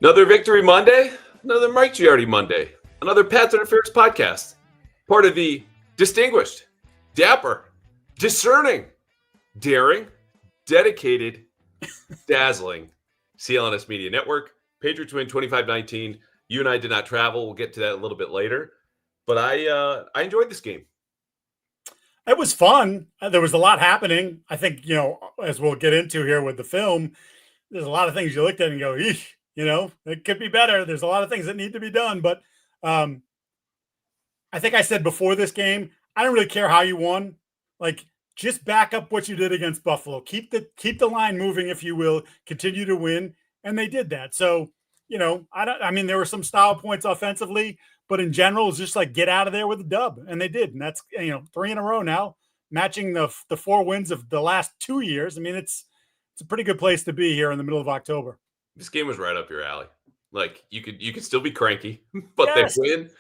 Another Victory Monday, another Mike Giardi Monday, another Pats and Affairs podcast, part of the distinguished, dapper, discerning, daring, dedicated, dazzling CLNS Media Network. Patriots win 25-19. You and I did not travel. We'll get to that a little bit later. But I enjoyed this game. It was fun. There was a lot happening. I think, as we'll get into here with the film, there's a lot of things you looked at and go, eesh, it could be better. There's a lot of things that need to be done. But I think I said before this game, I don't really care how you won. Like, just back up what you did against Buffalo. Keep the line moving, if you will. Continue to win. And they did that. So, there were some style points offensively, but in general, it's just like get out of there with a dub. And they did. And that's, 3 in a row now, matching the 4 wins of the last 2 years. I mean, it's a pretty good place to be here in the middle of October. This game was right up your alley. Like, you could still be cranky, but Yes. They win.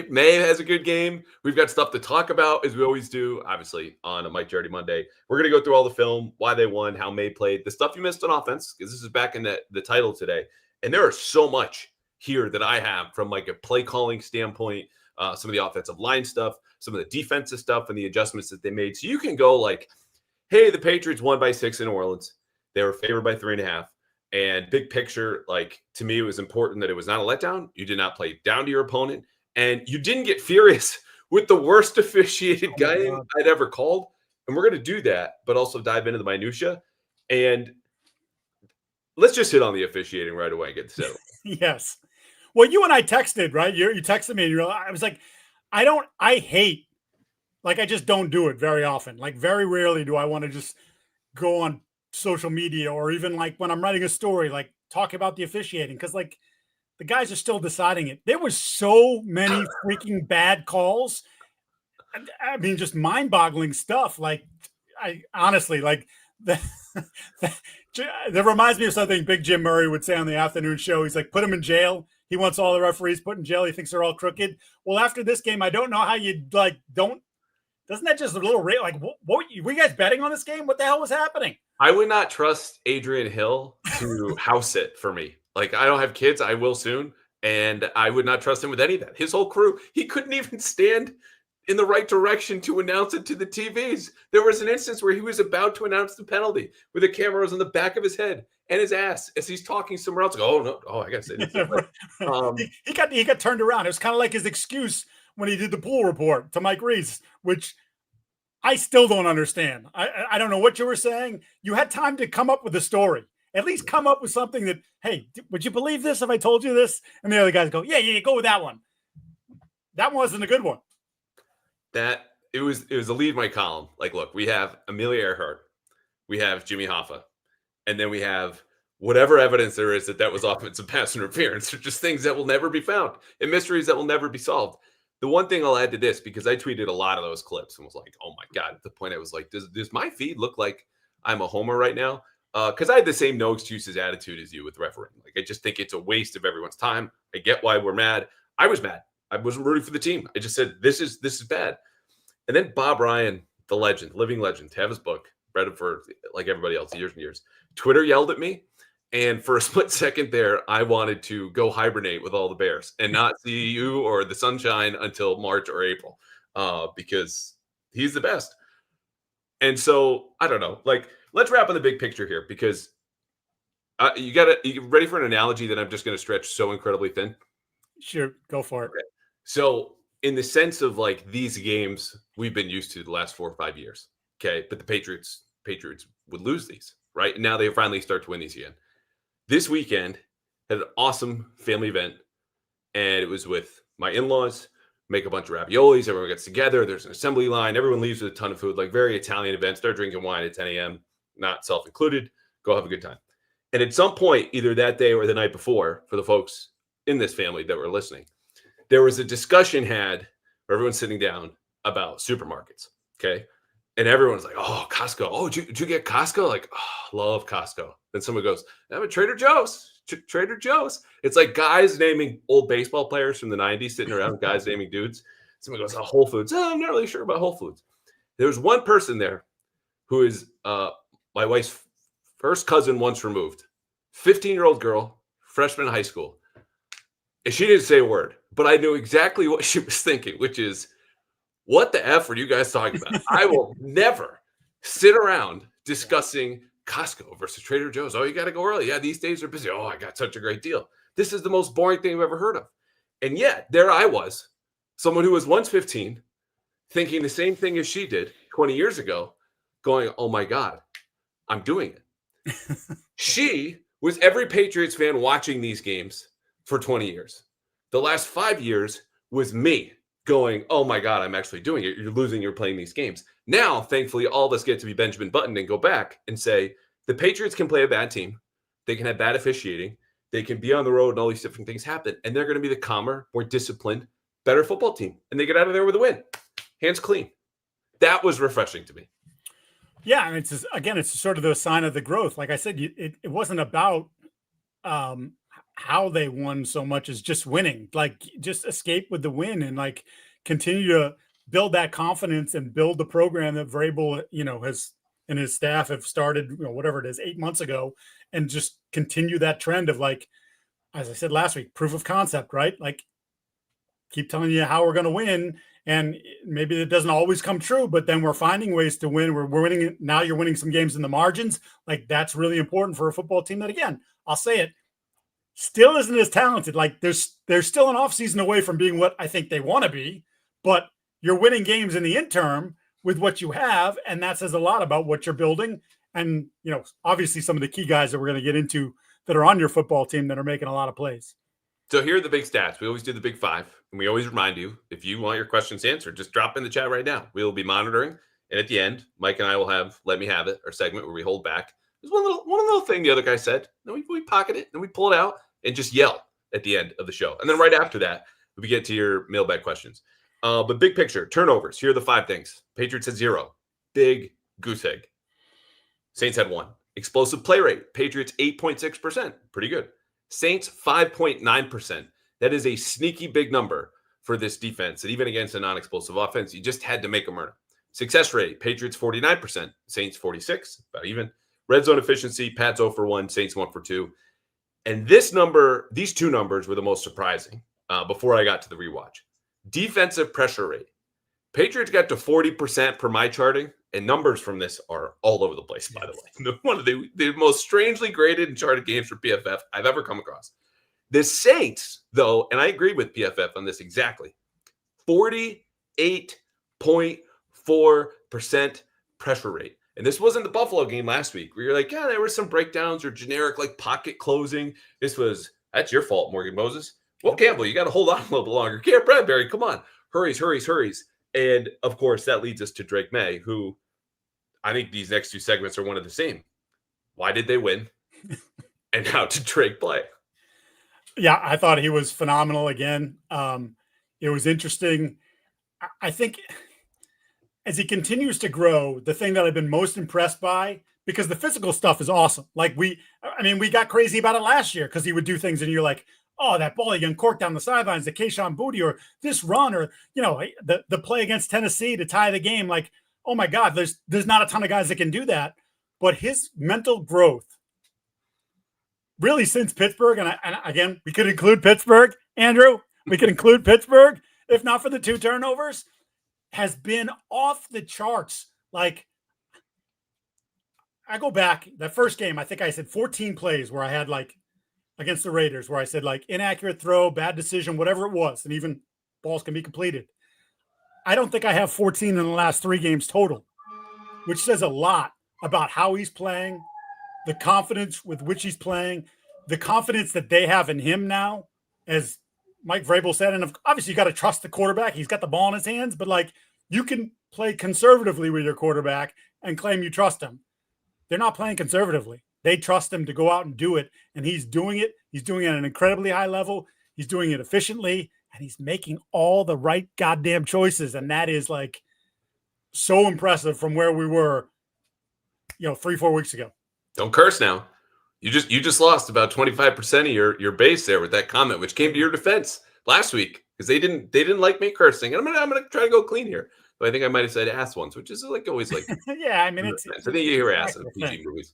Maye has a good game. We've got stuff to talk about, as we always do, obviously, on a Mike Giardi Monday. We're going to go through all the film, why they won, how Maye played, the stuff you missed on offense, because this is back in the title today. And there is so much here that I have from like a play calling standpoint, some of the offensive line stuff, some of the defensive stuff, and the adjustments that they made. So you can go like, hey, the Patriots won by 6 in New Orleans. They were favored by 3.5. And big picture, like, to me, it was important that it was not a letdown. You did not play down to your opponent. And you didn't get furious with the worst officiated game I'd ever called. And we're going to do that, but also dive into the minutia. And let's just hit on the officiating right away and get settled. Yes. Well, you and I texted, right? You texted me and I was like, I just don't do it very often. Like, very rarely do I want to just go on social media or even like when I'm writing a story, like talk about the officiating. Cause like the guys are still deciding it. There was so many freaking bad calls. I mean, just mind boggling stuff. Like, I honestly, like that reminds me of something Big Jim Murray would say on the afternoon show. He's like, put him in jail. He wants all the referees put in jail. He thinks they're all crooked. Well, after this game, I don't know how you doesn't that just a little like, what were you guys betting on this game? What the hell was happening? I would not trust Adrian Hill to house it for me. Like, I don't have kids. I will soon. And I would not trust him with any of that. His whole crew, he couldn't even stand in the right direction to announce it to the TVs. There was an instance where he was about to announce the penalty with the camera was on the back of his head and his ass as he's talking somewhere else. Like, oh, no. Oh, I got to say this. He got turned around. It was kind of like his excuse when he did the pool report to Mike Reese, which I still don't understand. I don't know what you were saying. You had time to come up with a story. At least come up with something that, hey, would you believe this if I told you this? And the other guys go, yeah, go with that one. That wasn't a good one. It was a lead my column. Like, look, we have Amelia Earhart. We have Jimmy Hoffa. And then we have whatever evidence there is that was offensive pass interference. They're just things that will never be found and mysteries that will never be solved. The one thing I'll add to this, because I tweeted a lot of those clips and was like, oh my God, at the point I was like, does my feed look like I'm a homer right now? Because I had the same no excuses attitude as you with refereeing. Like, I just think it's a waste of everyone's time. I get why we're mad. I was mad. I wasn't rooting for the team. I just said, this is bad. And then Bob Ryan, the legend, living legend, to have his book, read it for like everybody else, years and years. Twitter yelled at me. And for a split second there, I wanted to go hibernate with all the Bears and not see you or the sunshine until March or April because he's the best. And so, I don't know. Like, let's wrap on the big picture here because you ready for an analogy that I'm just going to stretch so incredibly thin? Sure. Go for it. Okay. So, in the sense of like these games we've been used to the last 4 or 5 years, okay? But the Patriots would lose these, right? And now they finally start to win these again. This weekend had an awesome family event, and it was with my in-laws, make a bunch of raviolis, everyone gets together, there's an assembly line, everyone leaves with a ton of food, like very Italian event, start drinking wine at 10 a.m., not self-included, go have a good time. And at some point, either that day or the night before, for the folks in this family that were listening, there was a discussion had where everyone's sitting down about supermarkets, okay? And everyone's like, oh, Costco. Oh, did you get Costco? Like, oh, love Costco. Then someone goes, I'm at Trader Joe's. Trader Joe's. It's like guys naming old baseball players from the 90s sitting around, guys naming dudes. Someone goes, oh, Whole Foods. Oh, I'm not really sure about Whole Foods. There was one person there who is my wife's first cousin once removed. 15-year-old girl freshman in high school. And she didn't say a word, but I knew exactly what she was thinking, which is, what the F are you guys talking about? I will never sit around discussing Costco versus Trader Joe's. Oh, you got to go early. Yeah, these days are busy. Oh, I got such a great deal. This is the most boring thing I've ever heard of. And yet, there I was, someone who was once 15, thinking the same thing as she did 20 years ago, going, oh my God, I'm doing it. She was every Patriots fan watching these games for 20 years. The last 5 years was me going, oh my God, I'm actually doing it. You're losing, you're playing these games. Now, thankfully, all of us get to be Benjamin Button and go back and say, the Patriots can play a bad team. They can have bad officiating. They can be on the road and all these different things happen. And they're going to be the calmer, more disciplined, better football team. And they get out of there with a win. Hands clean. That was refreshing to me. Yeah, and it's sort of the sign of the growth. Like I said, it wasn't about how they won so much as just winning. Like, just escape with the win and like continue to build that confidence and build the program that Vrabel, has and his staff have started, whatever it is, 8 months ago, and just continue that trend of, like, as I said last week, proof of concept, right? Like, keep telling you how we're going to win. And maybe it doesn't always come true, but then we're finding ways to win. We're winning. Now you're winning some games in the margins. Like, that's really important for a football team that, again, I'll say it, still isn't as talented. Like, there's still an offseason away from being what I think they want to be, but you're winning games in the interim with what you have. And that says a lot about what you're building. And, obviously some of the key guys that we're going to get into that are on your football team that are making a lot of plays. So here are the big stats. We always do the big five, and we always remind you, if you want your questions answered, just drop in the chat right now. We'll be monitoring, and at the end, Mike and I will have Let Me Have It, our segment where we hold back. There's one little thing the other guy said. Then we pocket it, and we pull it out and just yell at the end of the show. And then right after that, we get to your mailbag questions. But big picture, turnovers. Here are the 5 things. Patriots had 0. Big goose egg. Saints had 1. Explosive play rate. Patriots 8.6%. Pretty good. Saints 5.9%. That is a sneaky big number for this defense. And even against a non-explosive offense, you just had to make them earn it. Success rate, Patriots 49%, Saints 46, about even. Red zone efficiency, Pats 0 for 1, Saints 1 for 2. And these 2 numbers were the most surprising before I got to the rewatch. Defensive pressure rate. Patriots got to 40% per my charting, and numbers from this are all over the place, by the way. One of the most strangely graded and charted games for PFF I've ever come across. The Saints, though, and I agree with PFF on this exactly, 48.4% pressure rate. And this wasn't the Buffalo game last week where you're like, yeah, there were some breakdowns or generic like pocket closing. That's your fault, Morgan Moses. Well, Campbell, you got to hold on a little bit longer. Garrett Bradbury, come on. Hurries. And, of course, that leads us to Drake Maye, who I think these next 2 segments are one of the same. Why did they win? And how did Drake play? Yeah, I thought he was phenomenal again. It was interesting. I think as he continues to grow, the thing that I've been most impressed by, because the physical stuff is awesome. Like we got crazy about it last year because he would do things and you're like, oh, that ball he uncorked down the sidelines, the Kayshon Boutte, or this run, or the play against Tennessee to tie the game. Like, oh my God, there's not a ton of guys that can do that. But his mental growth, really since Pittsburgh, and again, we could include Pittsburgh, Andrew. We could include Pittsburgh, if not for the 2 turnovers, has been off the charts. Like, I go back, that first game, I think I said 14 plays where I had like, against the Raiders, where I said like inaccurate throw, bad decision, whatever it was, and even balls can be completed. I don't think I have 14 in the last 3 games total, which says a lot about how he's playing, the confidence with which he's playing, the confidence that they have in him now, as Mike Vrabel said. And obviously you got to trust the quarterback. He's got the ball in his hands, but like, you can play conservatively with your quarterback and claim you trust him. They're not playing conservatively. They trust him to go out and do it, and he's doing it. He's doing it at an incredibly high level. He's doing it efficiently, and he's making all the right goddamn choices, and that is like so impressive from where we were, 3-4 weeks ago. Don't curse now. You just lost about 25% of your base there with that comment, which came to your defense last week because they didn't like me cursing. And I'm gonna try to go clean here. But I think I might have said ass once, which is like always like yeah. I mean, I think you hear ass in PG movies.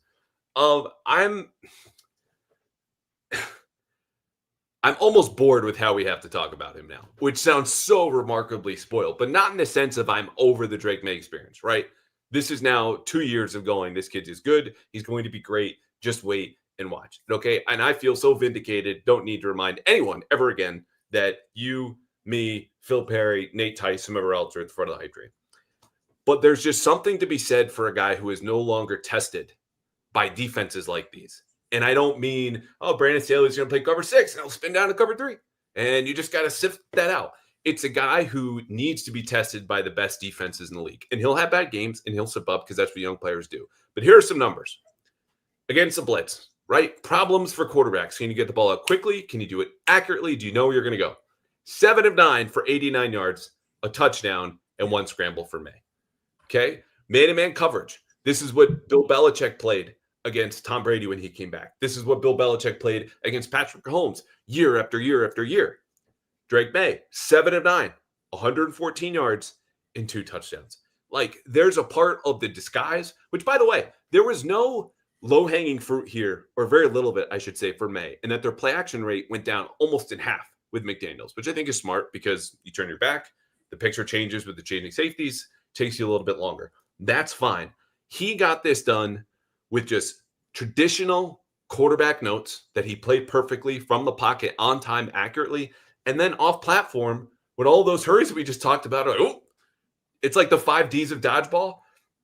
I'm almost bored with how we have to talk about him now, which sounds so remarkably spoiled, but not in the sense of I'm over the Drake Maye experience, right? This is now 2 years of going, this kid is good. He's going to be great. Just wait and watch. Okay. And I feel so vindicated. Don't need to remind anyone ever again that you, me, Phil Perry, Nate Tice, whomever else are at the front of the hype train. But there's just something to be said for a guy who is no longer tested by defenses like these. And I don't mean, oh, Brandon Staley's going to play cover 6 and he'll spin down to cover 3. And you just got to sift that out. It's a guy who needs to be tested by the best defenses in the league. And he'll have bad games and he'll slip up because that's what young players do. But here are some numbers. Against the blitz, right? Problems for quarterbacks. Can you get the ball out quickly? Can you do it accurately? Do you know where you're going to go? 7 of 9 for 89 yards, a touchdown, and 1 scramble for May. Okay? Man-to-man coverage. This is what Bill Belichick played against Tom Brady when he came back. This is what Bill Belichick played against Patrick Mahomes year after year after year. Drake Maye, 7 of 9, 114 yards, and 2 touchdowns. Like, there's a part of the disguise, which, by the way, there was no low-hanging fruit here, or very little of it, I should say, for Maye, and that their play-action rate went down almost in half with McDaniels, which I think is smart because you turn your back, the picture changes with the changing safeties, takes you a little bit longer. That's fine. He got this done with just traditional quarterback notes that he played perfectly from the pocket on time accurately. And then off platform with all those hurries that we just talked about, like, oh, it's like the 5 Ds of dodgeball.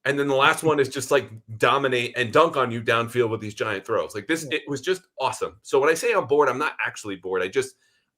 And then the last one is just like dominate and dunk on you downfield with these giant throws. Like this, it was just awesome. So when I say I'm bored, I'm not actually bored.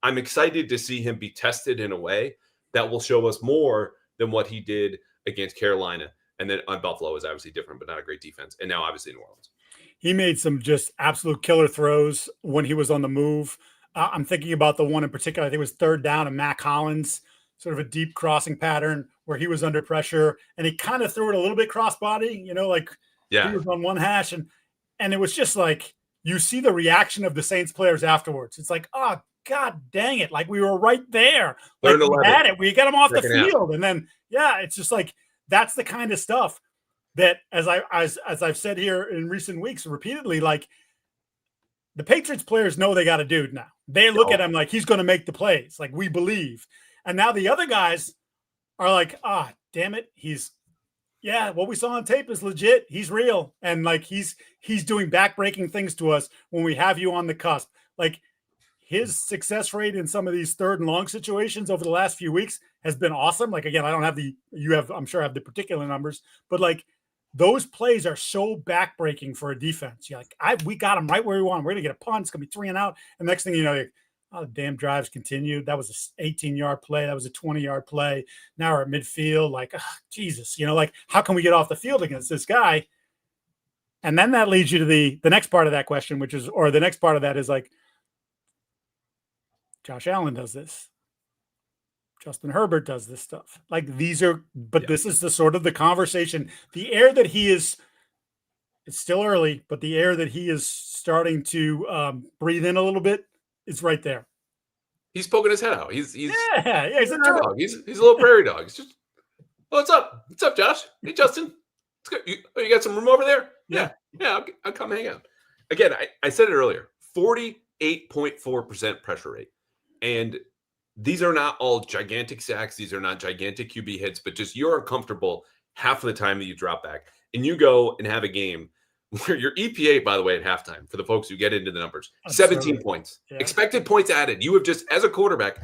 I'm excited to see him be tested in a way that will show us more than what he did against Carolina. And then on Buffalo is obviously different, but not a great defense. And now obviously New Orleans. He made some just absolute killer throws when he was on the move. I'm thinking about the one in particular. I think it was 3rd down and Mac Hollins, sort of a deep crossing pattern where he was under pressure and he kind of threw it a little bit crossbody, like he was on one hash. And it was just like, you see the reaction of the Saints players afterwards. It's like, oh, God dang it. Like we were right there. Like we had it. We got him off the field. And then, it's just like, that's the kind of stuff that, as I've said here in recent weeks repeatedly, like the Patriots players know they got a dude now. They look at him like he's going to make the plays. Like we believe. And now the other guys are like, damn it. What we saw on tape is legit. He's real. And like, he's doing backbreaking things to us when we have you on the cusp. Like his success rate in some of these 3rd and long situations over the last few weeks has been awesome. Like, again, I don't have I'm sure I have the particular numbers, but like those plays are so backbreaking for a defense. You're like, we got him right where we want him. We're going to get a punt. It's going to be 3 and out. And next thing you know, the damn drives continued. That was an 18-yard play. That was a 20-yard play. Now we're at midfield. Like, Jesus, like, how can we get off the field against this guy? And then that leads you to the next part of that question, the next part of that is like, Josh Allen does this. Justin Herbert does this stuff. Like this is the sort of the conversation, the air that he is, it's still early, but the air that he is starting to breathe in a little bit is right there. He's poking his head out. He's he's a dog. He's a little prairie dog. He's just, what's up? What's up, Josh? Hey, Justin. It's good. You got some room over there? Yeah. I'll come hang out. Again, I said it earlier, 48.4% pressure rate. And these are not all gigantic sacks. These are not gigantic QB hits, but just you're uncomfortable half of the time that you drop back. And you go and have a game where your EPA, by the way, at halftime, for the folks who get into the numbers, 17 points. Yeah. Expected points added. You have just, as a quarterback,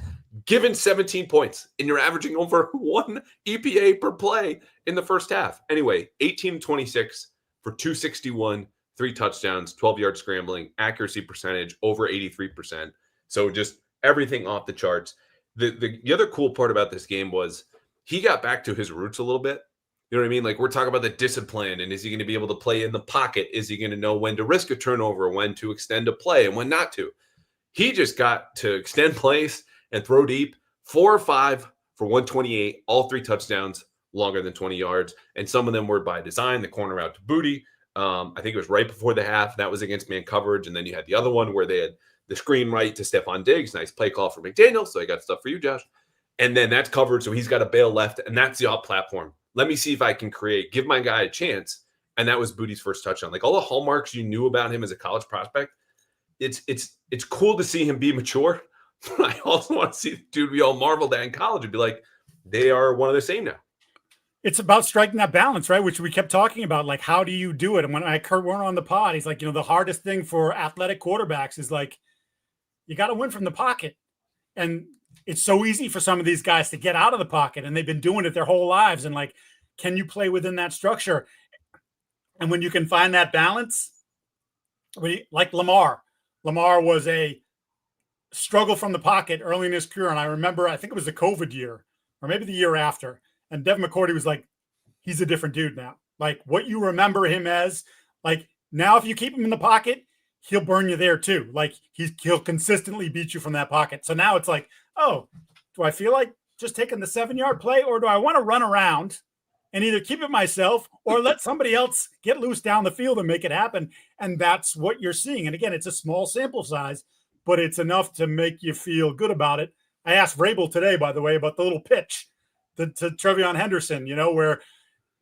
given 17 points, and you're averaging over 1 EPA per play in the first half. Anyway, 18-26 for 261, 3 touchdowns, 12-yard scrambling, accuracy percentage over 83%. So just everything off the charts. The other cool part about this game was he got back to his roots a little bit. You know what I mean? Like we're talking about the discipline, and is he going to be able to play in the pocket? Is he going to know when to risk a turnover, when to extend a play, and when not to? He just got to extend plays and throw deep. 4 or 5 for 128, all 3 touchdowns, longer than 20 yards. And some of them were by design, the corner out to Boutte. I think it was right before the half. That was against man coverage. And then you had the other one where they had the screen right to Stephon Diggs. Nice play call for McDaniels. So I got stuff for you, Josh. And then that's covered. So he's got a bail left. And that's the off platform. Let me see if I can give my guy a chance. And that was Boutte's first touchdown. Like all the hallmarks you knew about him as a college prospect, it's cool to see him be mature. I also want to see the dude we all marveled at in college and be like, they are one of the same now. It's about striking that balance, right? Which we kept talking about. Like, how do you do it? And when Kurt Warner on the pod, he's like, the hardest thing for athletic quarterbacks is like, you got to win from the pocket. And it's so easy for some of these guys to get out of the pocket, and they've been doing it their whole lives. And like, can you play within that structure? And when you can find that balance, like Lamar was a struggle from the pocket early in his career. And I remember, I think it was the COVID year or maybe the year after. And Devin McCourty was like, he's a different dude now. Like what you remember him as, like now if you keep him in the pocket, he'll burn you there too. Like he'll consistently beat you from that pocket. So now it's like, oh, do I feel like just taking the 7-yard play, or do I want to run around and either keep it myself or let somebody else get loose down the field and make it happen? And that's what you're seeing. And again, it's a small sample size, but it's enough to make you feel good about it. I asked Vrabel today, by the way, about the little pitch to Trevion Henderson, where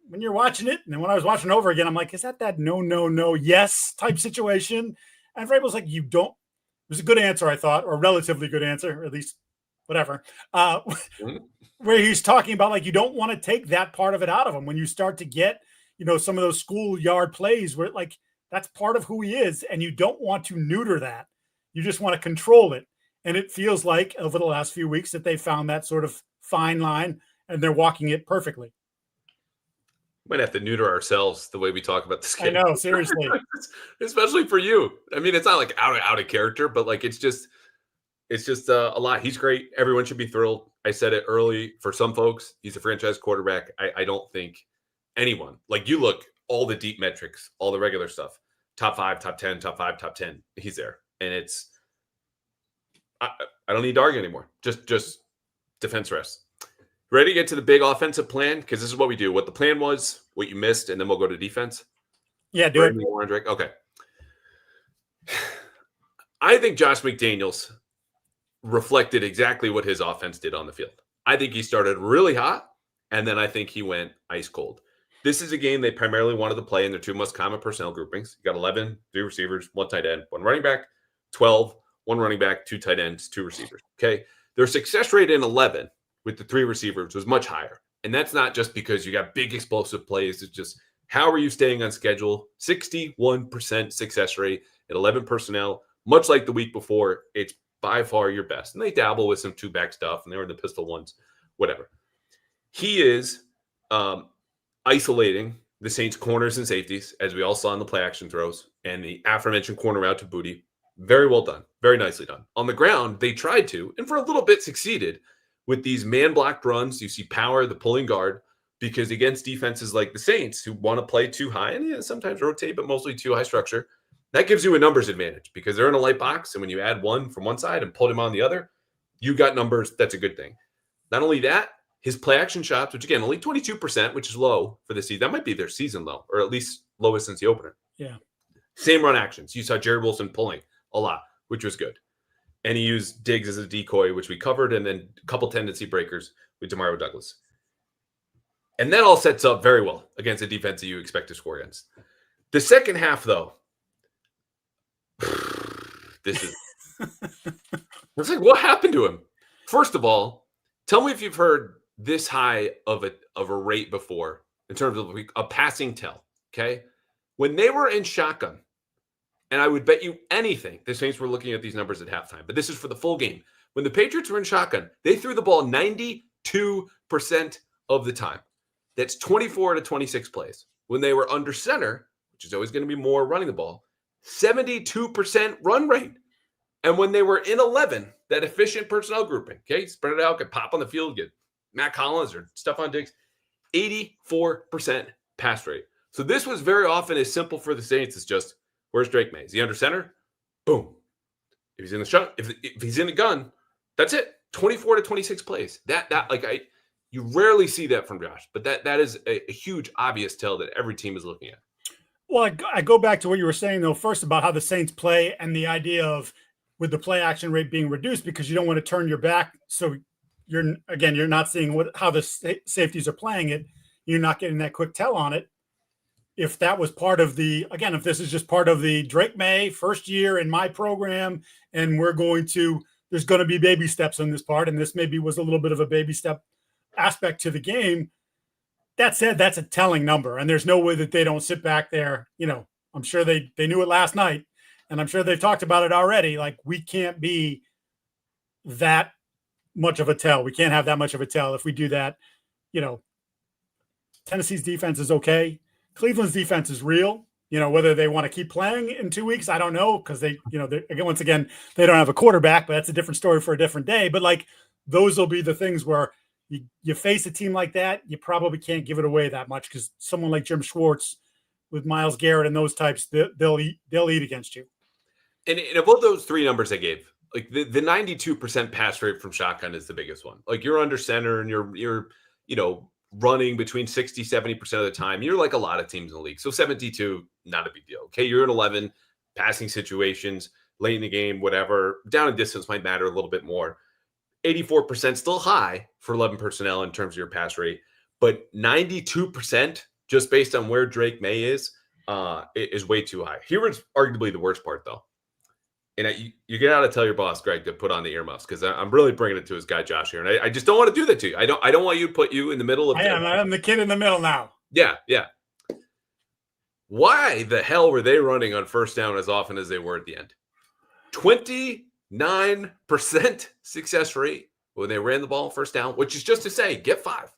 when you're watching it, and then when I was watching over again, I'm like, is that no, yes type situation? And Vrabel's like, you don't. It was a good answer, I thought, or a relatively good answer, or at least whatever, where he's talking about like, you don't want to take that part of it out of him when you start to get, some of those schoolyard plays where like that's part of who he is, and you don't want to neuter that. You just want to control it. And it feels like over the last few weeks that they found that sort of fine line, and they're walking it perfectly. Might have to neuter ourselves the way we talk about this game. I know, seriously. Especially for you. I mean, it's not like out of character, but like it's just a lot. He's great. Everyone should be thrilled. I said it early. For some folks, he's a franchise quarterback. I don't think anyone, like you look, all the deep metrics, all the regular stuff, top 5, top 10, top 5, top 10, he's there. And it's, I don't need to argue anymore. Just defense rest. Ready to get to the big offensive plan? Because this is what we do. What the plan was, what you missed, and then we'll go to defense. Yeah, do it. Drake. Okay. I think Josh McDaniels reflected exactly what his offense did on the field. I think he started really hot, and then I think he went ice cold. This is a game they primarily wanted to play in their two most common personnel groupings. You got 11, 3 receivers, 1 tight end, 1 running back, 12, 1 running back, 2 tight ends, 2 receivers. Okay. Their success rate in 11 with the 3 receivers was much higher. And that's not just because you got big explosive plays. It's just how are you staying on schedule? 61% success rate at 11 personnel, much like the week before. It's by far your best. And they dabble with some 2-back stuff, and they were in the pistol ones, whatever. He is isolating the Saints corners and safeties, as we all saw in the play action throws, and the aforementioned corner route to Boutte. Very well done. Very nicely done. On the ground, they tried to, and for a little bit succeeded, with these man-blocked runs. You see power, the pulling guard, because against defenses like the Saints who want to play too high and sometimes rotate, but mostly too high structure, that gives you a numbers advantage because they're in a light box. And when you add one from one side and pull them on the other, you got numbers. That's a good thing. Not only that, his play action shots, which again, only 22%, which is low for the season. That might be their season low, or at least lowest since the opener. Yeah. Same run actions. You saw Jared Wilson pulling a lot, which was good. And he used Diggs as a decoy, which we covered, and then a couple tendency breakers with Demario Douglas. And that all sets up very well against a defense that you expect to score against. The second half, though, this is it's like, what happened to him? First of all, tell me if you've heard this high of a rate before in terms of a passing tell. Okay. When they were in shotgun, and I would bet you anything the Saints were looking at these numbers at halftime, but this is for the full game. When the Patriots were in shotgun, they threw the ball 92% of the time. That's 24 to 26 plays. When they were under center, which is always going to be more running the ball, 72% run rate. And when they were in 11, that efficient personnel grouping, okay, spread it out, get pop on the field, get Matt Collins or Stephon Diggs, 84% pass rate. So this was very often as simple for the Saints as just, where's Drake Maye? Is he under center? Boom. If he's in the shot, if he's in the gun, that's it. 24 to 26 plays. You rarely see that from Josh, but that is a huge obvious tell that every team is looking at. Well, I go back to what you were saying, though, first about how the Saints play and the idea of with the play action rate being reduced because you don't want to turn your back. So you're not seeing how the safeties are playing it. You're not getting that quick tell on it. If that was part of if this is just part of the Drake Maye first year in my program, and we're going to there's going to be baby steps on this part, and this maybe was a little bit of a baby step aspect to the game. That said, that's a telling number, and there's no way that they don't sit back there. I'm sure they knew it last night, and I'm sure they've talked about it already. Like, we can't be that much of a tell. We can't have that much of a tell. If we do that, Tennessee's defense is okay. Cleveland's defense is real. Whether they want to keep playing in 2 weeks, I don't know, because once again, they don't have a quarterback, but that's a different story for a different day. But like, those will be the things where you face a team like that, you probably can't give it away that much, because someone like Jim Schwartz with Myles Garrett and those types, they'll eat against you. And about those three numbers I gave, like the 92% pass rate from shotgun is the biggest one. Like, you're under center and you're running between 60, 70% of the time. You're like a lot of teams in the league. So 72, not a big deal. Okay, you're in 11 passing situations, late in the game, whatever. Down in distance might matter a little bit more. 84% still high for 11 personnel in terms of your pass rate. But 92%, just based on where Drake Maye is way too high. Here is arguably the worst part, though. And you got to tell your boss, Greg, to put on the earmuffs, because I'm really bringing it to his guy, Josh, here. And I just don't want to do that to you. I don't want you to put you in the middle of. I'm the kid in the middle now. Yeah. Why the hell were they running on first down as often as they were at the end? 29% success rate when they ran the ball on first down, which is just to say, get 5.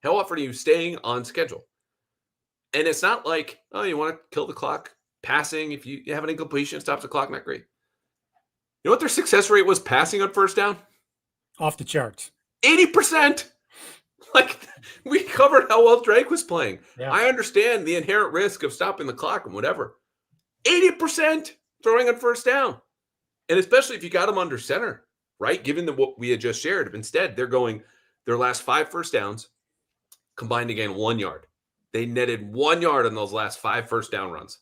How often are you staying on schedule? And it's not like, oh, you want to kill the clock passing. If you have an incompletion, stops the clock, not great. You know what their success rate was passing on first down? Off the charts. 80%. Like, we covered how well Drake was playing. Yeah. I understand the inherent risk of stopping the clock and whatever. 80% throwing on first down. And especially if you got them under center, right? Given what we had just shared. Instead, they're going their last 5 first downs combined to gain 1 yard. They netted 1 yard on those last 5 first down runs.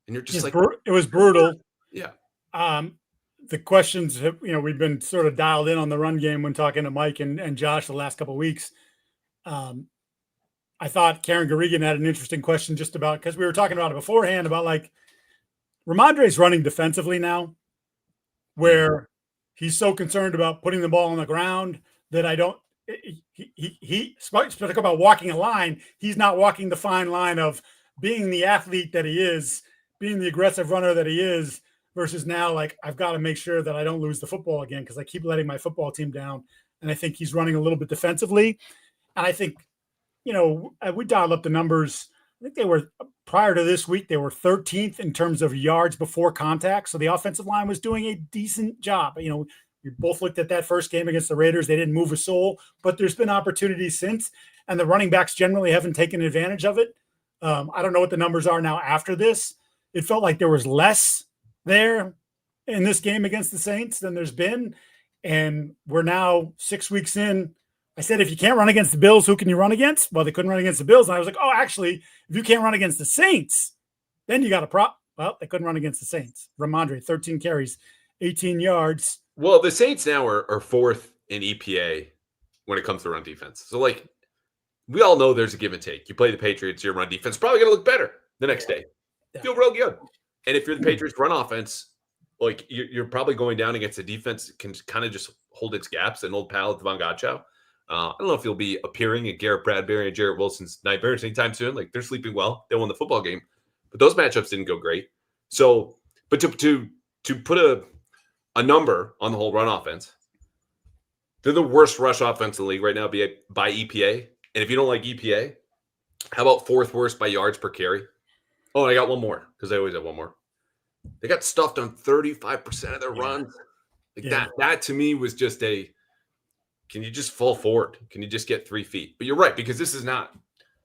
And you're just it was brutal. Yeah. The questions have, we've been sort of dialed in on the run game when talking to Mike and Josh the last couple of weeks. I thought Karen Garrigan had an interesting question just about, because we were talking about it beforehand, about like Ramondre's running defensively now, where he's so concerned about putting the ball on the ground that he talk about walking a line. He's not walking the fine line of being the athlete that he is, being the aggressive runner that he is, versus now, like, I've got to make sure that I don't lose the football again because I keep letting my football team down. And I think he's running a little bit defensively. And I think, we dialed up the numbers. I think they were, prior to this week, they were 13th in terms of yards before contact. So the offensive line was doing a decent job. We both looked at that first game against the Raiders. They didn't move a soul, but there's been opportunities since, and the running backs generally haven't taken advantage of it. I don't know what the numbers are now after this. It felt like there was less there in this game against the Saints than there's been. And we're now 6 weeks in. I said, if you can't run against the Bills, who can you run against? Well, they couldn't run against the Bills. And I was like, oh, actually, if you can't run against the Saints, then you got a prop. Well, they couldn't run against the Saints. Ramondre, 13 carries, 18 yards. Well, the Saints now are 4th in EPA when it comes to run defense. So, like, we all know there's a give and take. You play the Patriots, your run defense probably going to look better the next day. Feel real good. And if you're the Patriots run offense, like, you're probably going down against a defense that can kind of just hold its gaps. And old pal Devon Godchow. I don't know if he'll be appearing at Garrett Bradbury and Jarrett Wilson's nightmares anytime soon. Like, they're sleeping well. They won the football game. But those matchups didn't go great. So, but to put a number on the whole run offense, they're the worst rush offense in the league right now by EPA. And if you don't like EPA, how about 4th worst by yards per carry? Oh, and I got one more, because I always have one more. They got stuffed on 35% of their runs. That to me was just can you just fall forward? Can you just get 3 feet? But you're right, because this is not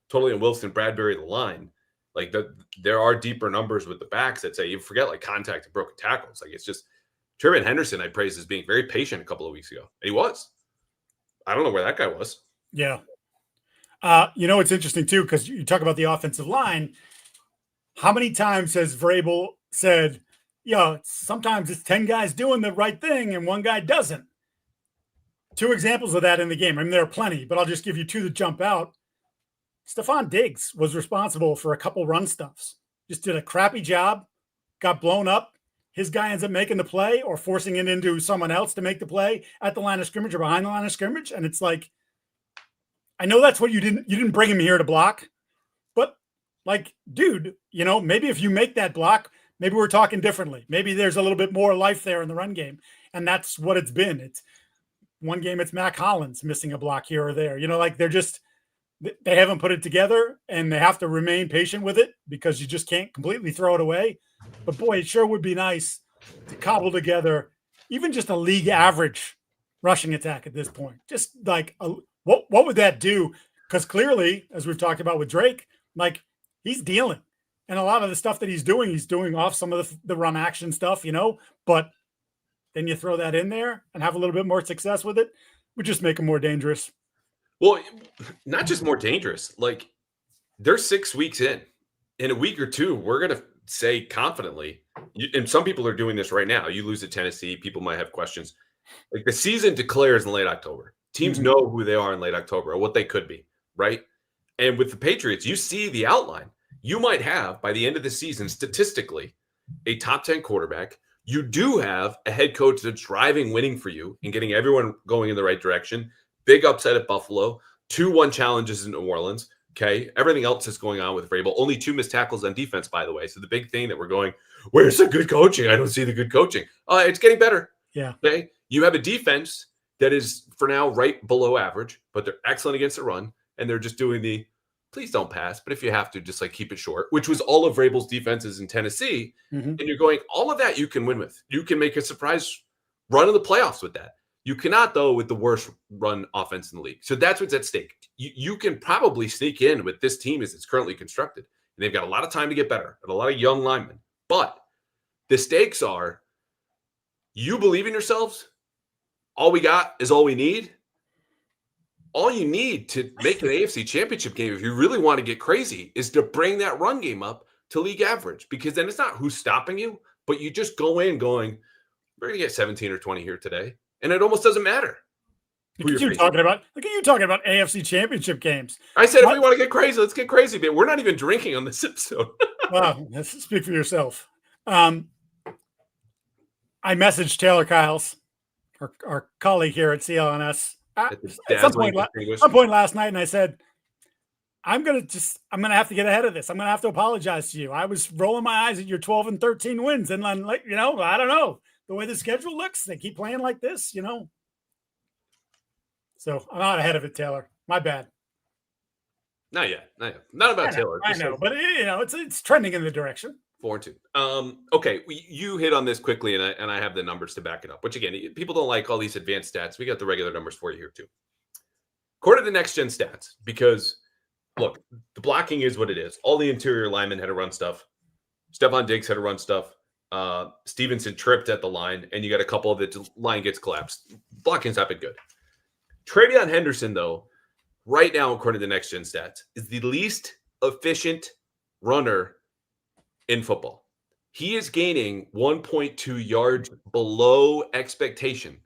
totally in Wilson, Bradbury, the line. Like, there are deeper numbers with the backs that say, you forget like contact and broken tackles. Like, it's just Trevin Henderson I praised as being very patient a couple of weeks ago. And he was. I don't know where that guy was. Yeah. It's interesting too, because you talk about the offensive line. How many times has Vrabel said, sometimes it's 10 guys doing the right thing and one guy doesn't? 2 examples of that in the game. I mean, there are plenty, but I'll just give you 2 that jump out. Stephon Diggs was responsible for a couple run stuffs. Just did a crappy job, got blown up. his guy ends up making the play or forcing it into someone else to make the play at the line of scrimmage or behind the line of scrimmage. And it's like, I know that's what you didn't bring him here to block, but like, dude, maybe if you make that block, maybe we're talking differently. Maybe there's a little bit more life there in the run game. And that's what it's been. It's one game, it's Mac Hollins missing a block here or there. Like they haven't put it together and they have to remain patient with it because you just can't completely throw it away. But boy, it sure would be nice to cobble together even just a league average rushing attack at this point. Just like what would that do? Because clearly, as we've talked about with Drake, like he's dealing. And a lot of the stuff that he's doing off some of the run action stuff, but then you throw that in there and have a little bit more success with it, would just make him more dangerous. Well, not just more dangerous. Like they're 6 weeks in a week or two, we're going to say confidently, and some people are doing this right now. You lose at Tennessee, people might have questions. Like the season declares in late October. Teams know who they are in late October or what they could be, right? And with the Patriots, you see the outline. You might have, by the end of the season, statistically, a top 10 quarterback. You do have a head coach that's driving winning for you and getting everyone going in the right direction. Big upset at Buffalo. 2-1 challenges in New Orleans. Okay. Everything else is going on with Vrabel. Only 2 missed tackles on defense, by the way. So the big thing that we're going, where's the good coaching? I don't see the good coaching. It's getting better. Yeah. Okay. You have a defense that is, for now, right below average, but they're excellent against the run. And they're just doing the please don't pass, but if you have to, just like keep it short, which was all of Vrabel's defenses in Tennessee. And you're going, all of that you can win with. You can make a surprise run of the playoffs with that. You cannot, though, with the worst run offense in the league. So that's what's at stake. You can probably sneak in with this team as it's currently constructed. And they've got a lot of time to get better and a lot of young linemen. But the stakes are, you believe in yourselves. All we got is all we need. All you need to make an AFC championship game, if you really want to get crazy, is to bring that run game up to league average, because then it's not who's stopping you, but you just go in going, we're going to get 17 or 20 here today. And it almost doesn't matter. Look at you talking about AFC championship games. I said, if we want to get crazy, let's get crazy. But we're not even drinking on this episode. Well, let's speak for yourself. I messaged Taylor Kyles, our colleague here at CLNS, at some point last night, and I said, I'm gonna have to get ahead of this. I'm gonna have to apologize to you. I was rolling my eyes at your 12 and 13 wins, and then, I don't know, the way the schedule looks, they keep playing like this, So I'm not ahead of it, Taylor. My bad. Not yet. Not about Taylor. I know, but it's trending in the direction. 4-2. Okay, you hit on this quickly, and I have the numbers to back it up. Which again, people don't like all these advanced stats. We got the regular numbers for you here too. According to the next gen stats, because look, the blocking is what it is. All the interior linemen had to run stuff. Stephon Diggs had to run stuff. Stevenson tripped at the line, and you got a couple of the line gets collapsed. Blocking's not been good. Travion Henderson, though, right now, according to the next gen stats, is the least efficient runner in football. He is gaining 1.2 yards below expectation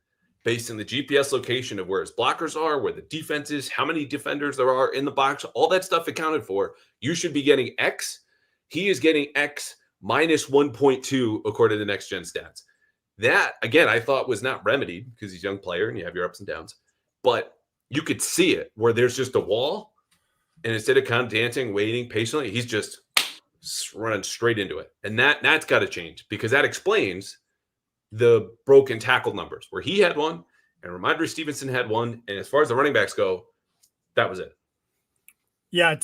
based on the GPS location of where his blockers are, where the defense is, how many defenders there are in the box, all that stuff accounted for. You should be getting X. He is getting X minus 1.2 according to the next gen stats. That, again, I thought was not remedied because he's a young player and you have your ups and downs. But you could see it where there's just a wall, and instead of kind of dancing, waiting patiently, he's just running straight into it. And that's got to change, because that explains the broken tackle numbers where he had one and Ramondre Stevenson had one. And as far as the running backs go, that was it. Yeah,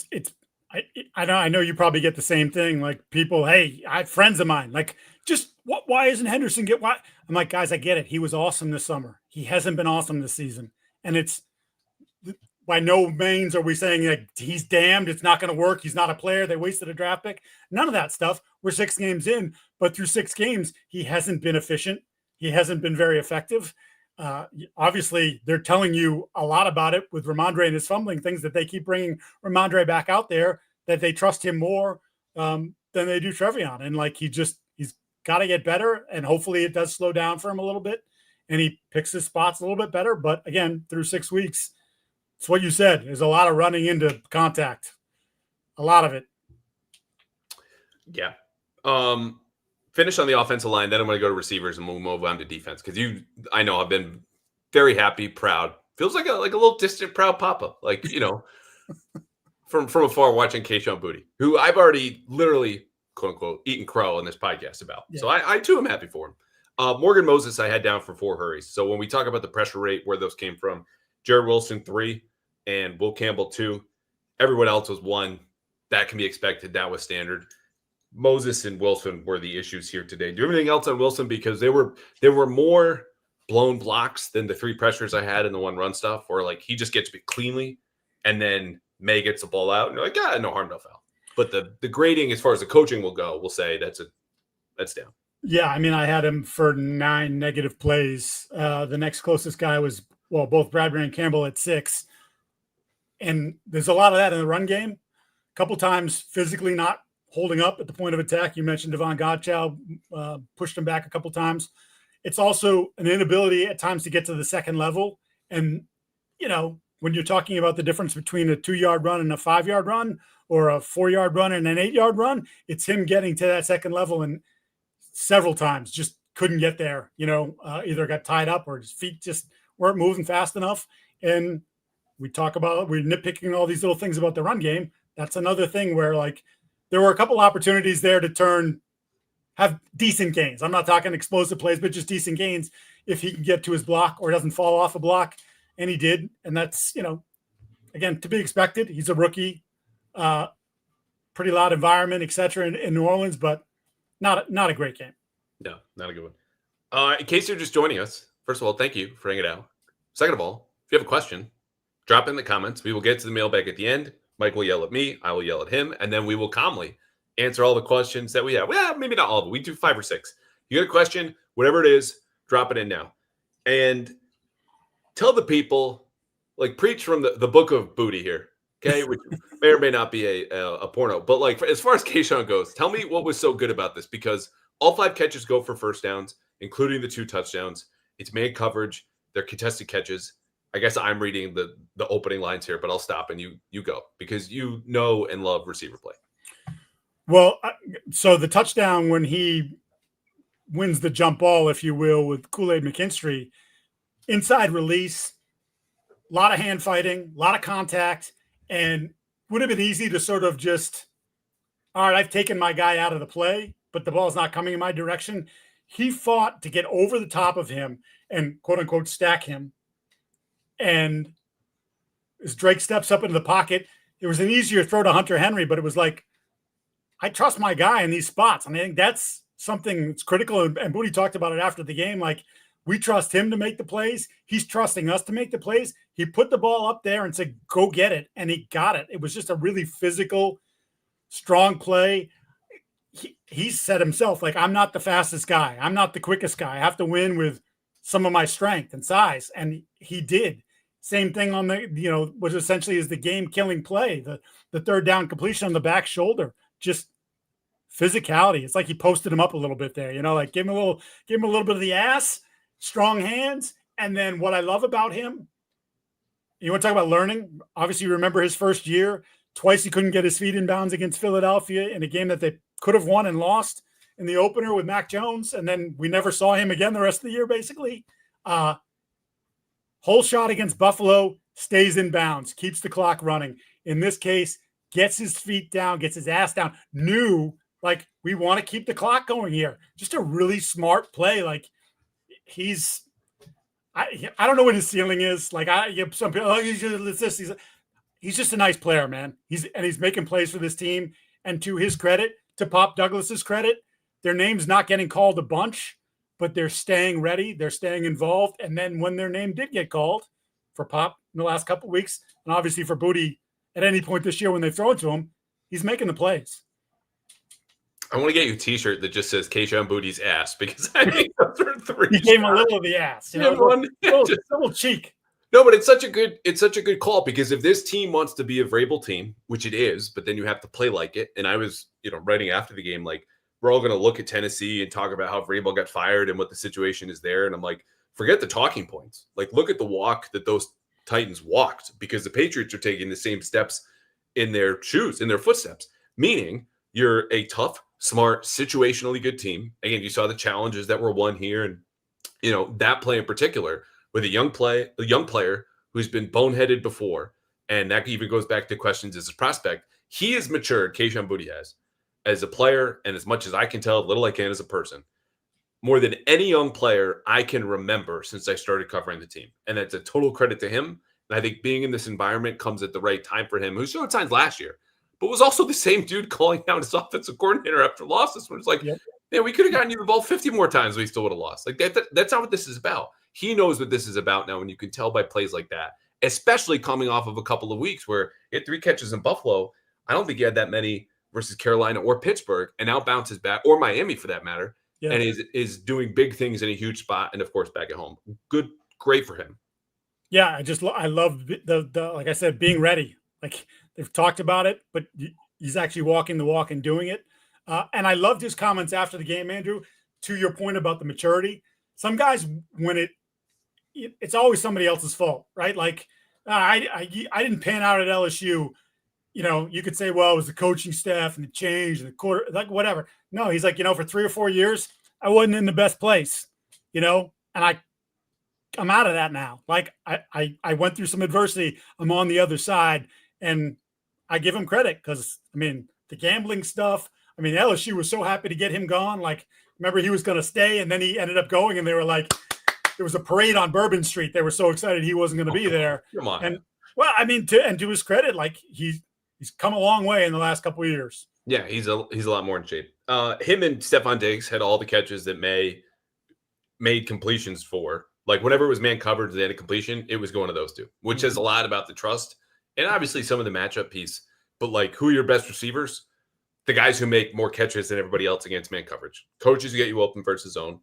I know you probably get the same thing. Like people, hey, I have friends of mine, like, just why isn't Henderson why? I'm like, guys, I get it. He was awesome this summer. He hasn't been awesome this season. And it's by no means are we saying that he's damned, it's not going to work, he's not a player, they wasted a draft pick. None of that stuff. We're 6 games in, but through 6 games, he hasn't been efficient. He hasn't been very effective. Obviously, they're telling you a lot about it with Ramondre and his fumbling things, that they keep bringing Ramondre back out there, that they trust him more than they do Travion. And like, he's got to get better, and hopefully it does slow down for him a little bit and he picks his spots a little bit better. But again, through 6 weeks, it's what you said. There's a lot of running into contact, a lot of it. Yeah. finish on the offensive line. Then I'm going to go to receivers and we'll move on to defense. Because I know I've been very happy, proud. Feels like a little distant, proud papa. Like, from afar watching Kayshon Boutte, who I've already literally, quote unquote, eaten crow on this podcast about. Yeah. So I too am happy for him. Morgan Moses, I had down for 4 hurries. So when we talk about the pressure rate, where those came from, Jared Wilson 3 and Will Campbell 2. Everyone else was 1. That can be expected. That was standard. Moses and Wilson were the issues here today. Do you have anything else on Wilson? Because there were more blown blocks than the 3 pressures I had in the 1 run stuff, where like he just gets it cleanly and then May gets the ball out and you're like, no harm, no foul. But the grading as far as the coaching will go, we'll say that's down. Yeah, I mean, I had him for 9 negative plays. The next closest guy was, both Bradbury and Campbell at 6. And there's a lot of that in the run game. A couple times physically not holding up at the point of attack. You mentioned Devon Godchow pushed him back a couple times. It's also an inability at times to get to the second level. And, when you're talking about the difference between a 2-yard run and a 5-yard run, or a 4-yard run and an 8-yard run, it's him getting to that second level. And several times just couldn't get there, either got tied up or his feet just weren't moving fast enough. And we're nitpicking all these little things about the run game. That's another thing where like there were a couple opportunities there to have decent gains. I'm not talking explosive plays, but just decent gains if he can get to his block or doesn't fall off a block. And he did. And that's, again, to be expected. He's a rookie, pretty loud environment, et cetera, in New Orleans, but not a great game. No, not a good one. In case you're just joining us, first of all, thank you for hanging out. Second of all, if you have a question, drop in the comments. We will get to the mailbag at the end. Mike will yell at me. I will yell at him. And then we will calmly answer all the questions that we have. Well, maybe not all of them. We do 5 or 6. You got a question, whatever it is, drop it in now. And tell the people, like, preach from the book of Boutte here, okay? Which may or may not be a porno. But, like, as far as Kayshon goes, tell me what was so good about this. Because all 5 catches go for first downs, including the 2 touchdowns. It's man coverage. They're contested catches. I guess I'm reading the opening lines here, but I'll stop and you go because you know and love receiver play. Well, so the touchdown when he wins the jump ball, if you will, with Kool-Aid McKinstry, inside release, a lot of hand fighting, a lot of contact, and would have been easy to sort of just, all right, I've taken my guy out of the play, but the ball's not coming in my direction. He fought to get over the top of him and quote unquote stack him. And as Drake steps up into the pocket, it was an easier throw to Hunter Henry, but it was like, I trust my guy in these spots. And I think that's something that's critical. And Boutte talked about it after the game. Like, we trust him to make the plays. He's trusting us to make the plays. He put the ball up there and said, go get it. And he got it. It was just a really physical, strong play. He said himself, like, I'm not the fastest guy. I'm not the quickest guy. I have to win with some of my strength and size. And he did. Same thing on the, what essentially is the game-killing play, the third down completion on the back shoulder. Just physicality. It's like he posted him up a little bit there, like give him a little bit of the ass, strong hands. And then what I love about him, you want to talk about learning? Obviously, you remember his first year. Twice he couldn't get his feet in bounds against Philadelphia in a game that they could have won and lost in the opener with Mac Jones. And then we never saw him again the rest of the year, basically. Whole shot against Buffalo, stays in bounds, keeps the clock running. In this case, gets his feet down, gets his ass down. Knew, like, we want to keep the clock going here. Just a really smart play. Like, I don't know what his ceiling is. Like, some people, he's just a nice player, man. He's making plays for this team. And to his credit, to Pop Douglas's credit, their name's not getting called a bunch, but they're staying ready. They're staying involved. And then when their name did get called for Pop in the last couple of weeks, and obviously for Boutte at any point this year when they throw it to him, he's making the plays. I want to get you a T-shirt that just says Kayshon Boutte's ass because I think those are 3. He gave him a little of the ass, a little cheek. No, but it's such a good call because if this team wants to be a Vrabel team, which it is, but then you have to play like it. And I was, writing after the game, like, we're all going to look at Tennessee and talk about how Vrabel got fired and what the situation is there. And I'm like, forget the talking points. Like, look at the walk that those Titans walked because the Patriots are taking the same steps in their shoes, in their footsteps, meaning you're a tough, smart, situationally good team. Again, you saw the challenges that were won here, and that play in particular with a young player who's been boneheaded before, and that even goes back to questions as a prospect. He has matured, Kayshon Boutte has, as a player, and as much as I can tell, little I can as a person, more than any young player I can remember since I started covering the team. And that's a total credit to him. And I think being in this environment comes at the right time for him, who showed signs last year, but was also the same dude calling out his offensive coordinator after losses. Where it's like, man, we could have gotten you the ball 50 more times, we still would have lost. Like that's not what this is about. He knows what this is about now, and you can tell by plays like that, especially coming off of a couple of weeks where he had 3 catches in Buffalo. I don't think he had that many versus Carolina or Pittsburgh, and now bounces back, or Miami for that matter. Yeah. And is doing big things in a huge spot, and of course back at home. Great for him. Yeah, I love the like I said, being ready. Like they've talked about it, but he's actually walking the walk and doing it. And I loved his comments after the game, Andrew. To your point about the maturity, some guys when it's always somebody else's fault, right? Like I didn't pan out at LSU. You could say, well, it was the coaching staff and the change and the quarter, like whatever. No, he's like, for 3 or 4 years, I wasn't in the best place, and I'm out of that now. Like I went through some adversity. I'm on the other side, and I give him credit because, the gambling stuff, LSU was so happy to get him gone. Like, remember he was going to stay, and then he ended up going, and they were like, there was a parade on Bourbon Street. They were so excited he wasn't going to be there. Come on. And well, to his credit, like he's come a long way in the last couple of years. Yeah, he's a lot more in shape. Him and Stephon Diggs had all the catches that May made completions for. Like whenever it was man coverage, they had a completion, it was going to those two, which says a lot about the trust and obviously some of the matchup piece. But like, who are your best receivers? The guys who make more catches than everybody else against man coverage. Coaches get you open versus zone.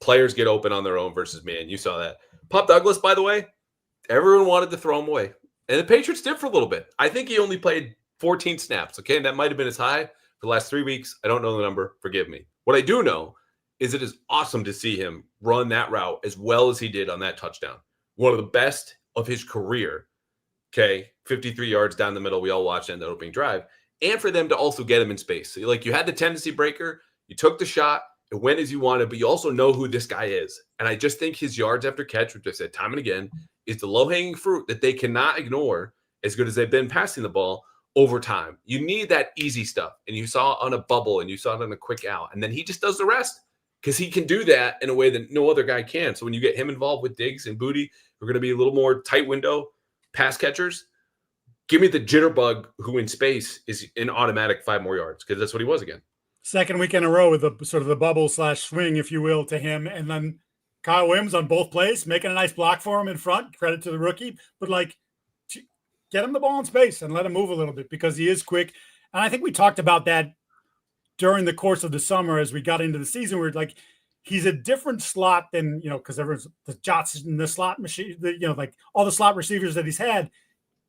Players get open on their own versus man. You saw that. Pop Douglas, by the way, everyone wanted to throw him away. And the Patriots did for a little bit. I think he only played 14 snaps, okay? And that might have been his high for the last 3 weeks. I don't know the number. Forgive me. What I do know is it is awesome to see him run that route as well as he did on that touchdown. One of the best of his career, okay? 53 yards down the middle. We all watched in the opening drive. And for them to also get him in space. So, like, you had the tendency breaker. You took the shot. It went as you wanted, but you also know who this guy is. And I just think his yards after catch, which I said time and again, is the low-hanging fruit that they cannot ignore as good as they've been passing the ball over time. You need that easy stuff. And you saw it on a bubble, and you saw it on a quick out. And then he just does the rest because he can do that in a way that no other guy can. So when you get him involved with Diggs and Boutte, we're going to be a little more tight window pass catchers. Give me the jitterbug who in space is an automatic 5 more yards because that's what he was again. Second week in a row with the sort of the bubble / swing, if you will, to him. And then Kyle Williams on both plays, making a nice block for him in front. Credit to the rookie. But, like, get him the ball in space and let him move a little bit because he is quick. And I think we talked about that during the course of the summer as we got into the season. Where, like, he's a different slot than, because everyone's the Jots in the slot machine, like all the slot receivers that he's had.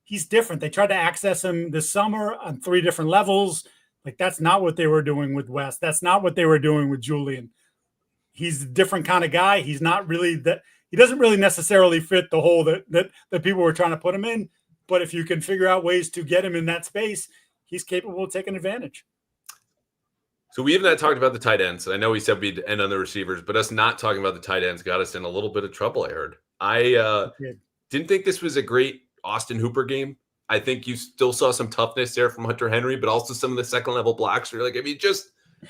He's different. They tried to access him this summer on 3 different levels. Like, that's not what they were doing with Wes. That's not what they were doing with Julian. He's a different kind of guy. He's not really that. He doesn't really necessarily fit the hole that people were trying to put him in. But if you can figure out ways to get him in that space, he's capable of taking advantage. So we haven't talked about the tight ends. I know we said we'd end on the receivers, but us not talking about the tight ends got us in a little bit of trouble, I heard. I didn't think this was a great Austin Hooper game. I think you still saw some toughness there from Hunter Henry, but also some of the second level blocks where you're like,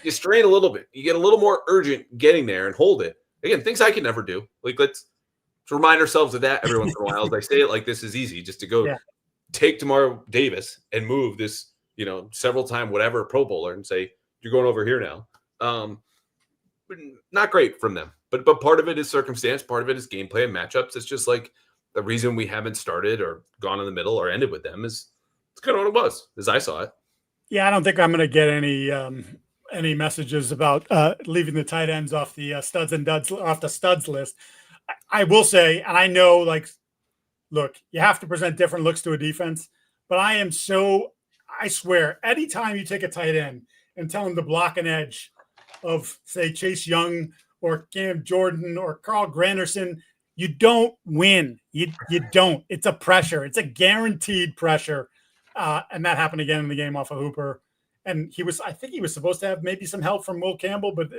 you strain a little bit. You get a little more urgent getting there and hold it. Again, things I can never do. Like, let's remind ourselves of that every once in a while. As I say it like this is easy, just to go take Tamar Davis and move this, several time whatever Pro Bowler and say, you're going over here now. Not great from them. But part of it is circumstance, part of it is game plan matchups. It's just like the reason we haven't started or gone in the middle or ended with them is it's kind of what it was, as I saw it. Yeah, I don't think I'm going to get any messages about leaving the tight ends off the studs and duds off the studs list. I will say, and I know, like, look, you have to present different looks to a defense, but I swear, anytime you take a tight end and tell him to block an edge of, say, Chase Young or Cam Jordan or Carl Granderson, you don't win. You don't. It's a pressure. It's a guaranteed pressure. And that happened again in the game off of Hooper. And I think he was supposed to have maybe some help from Will Campbell, but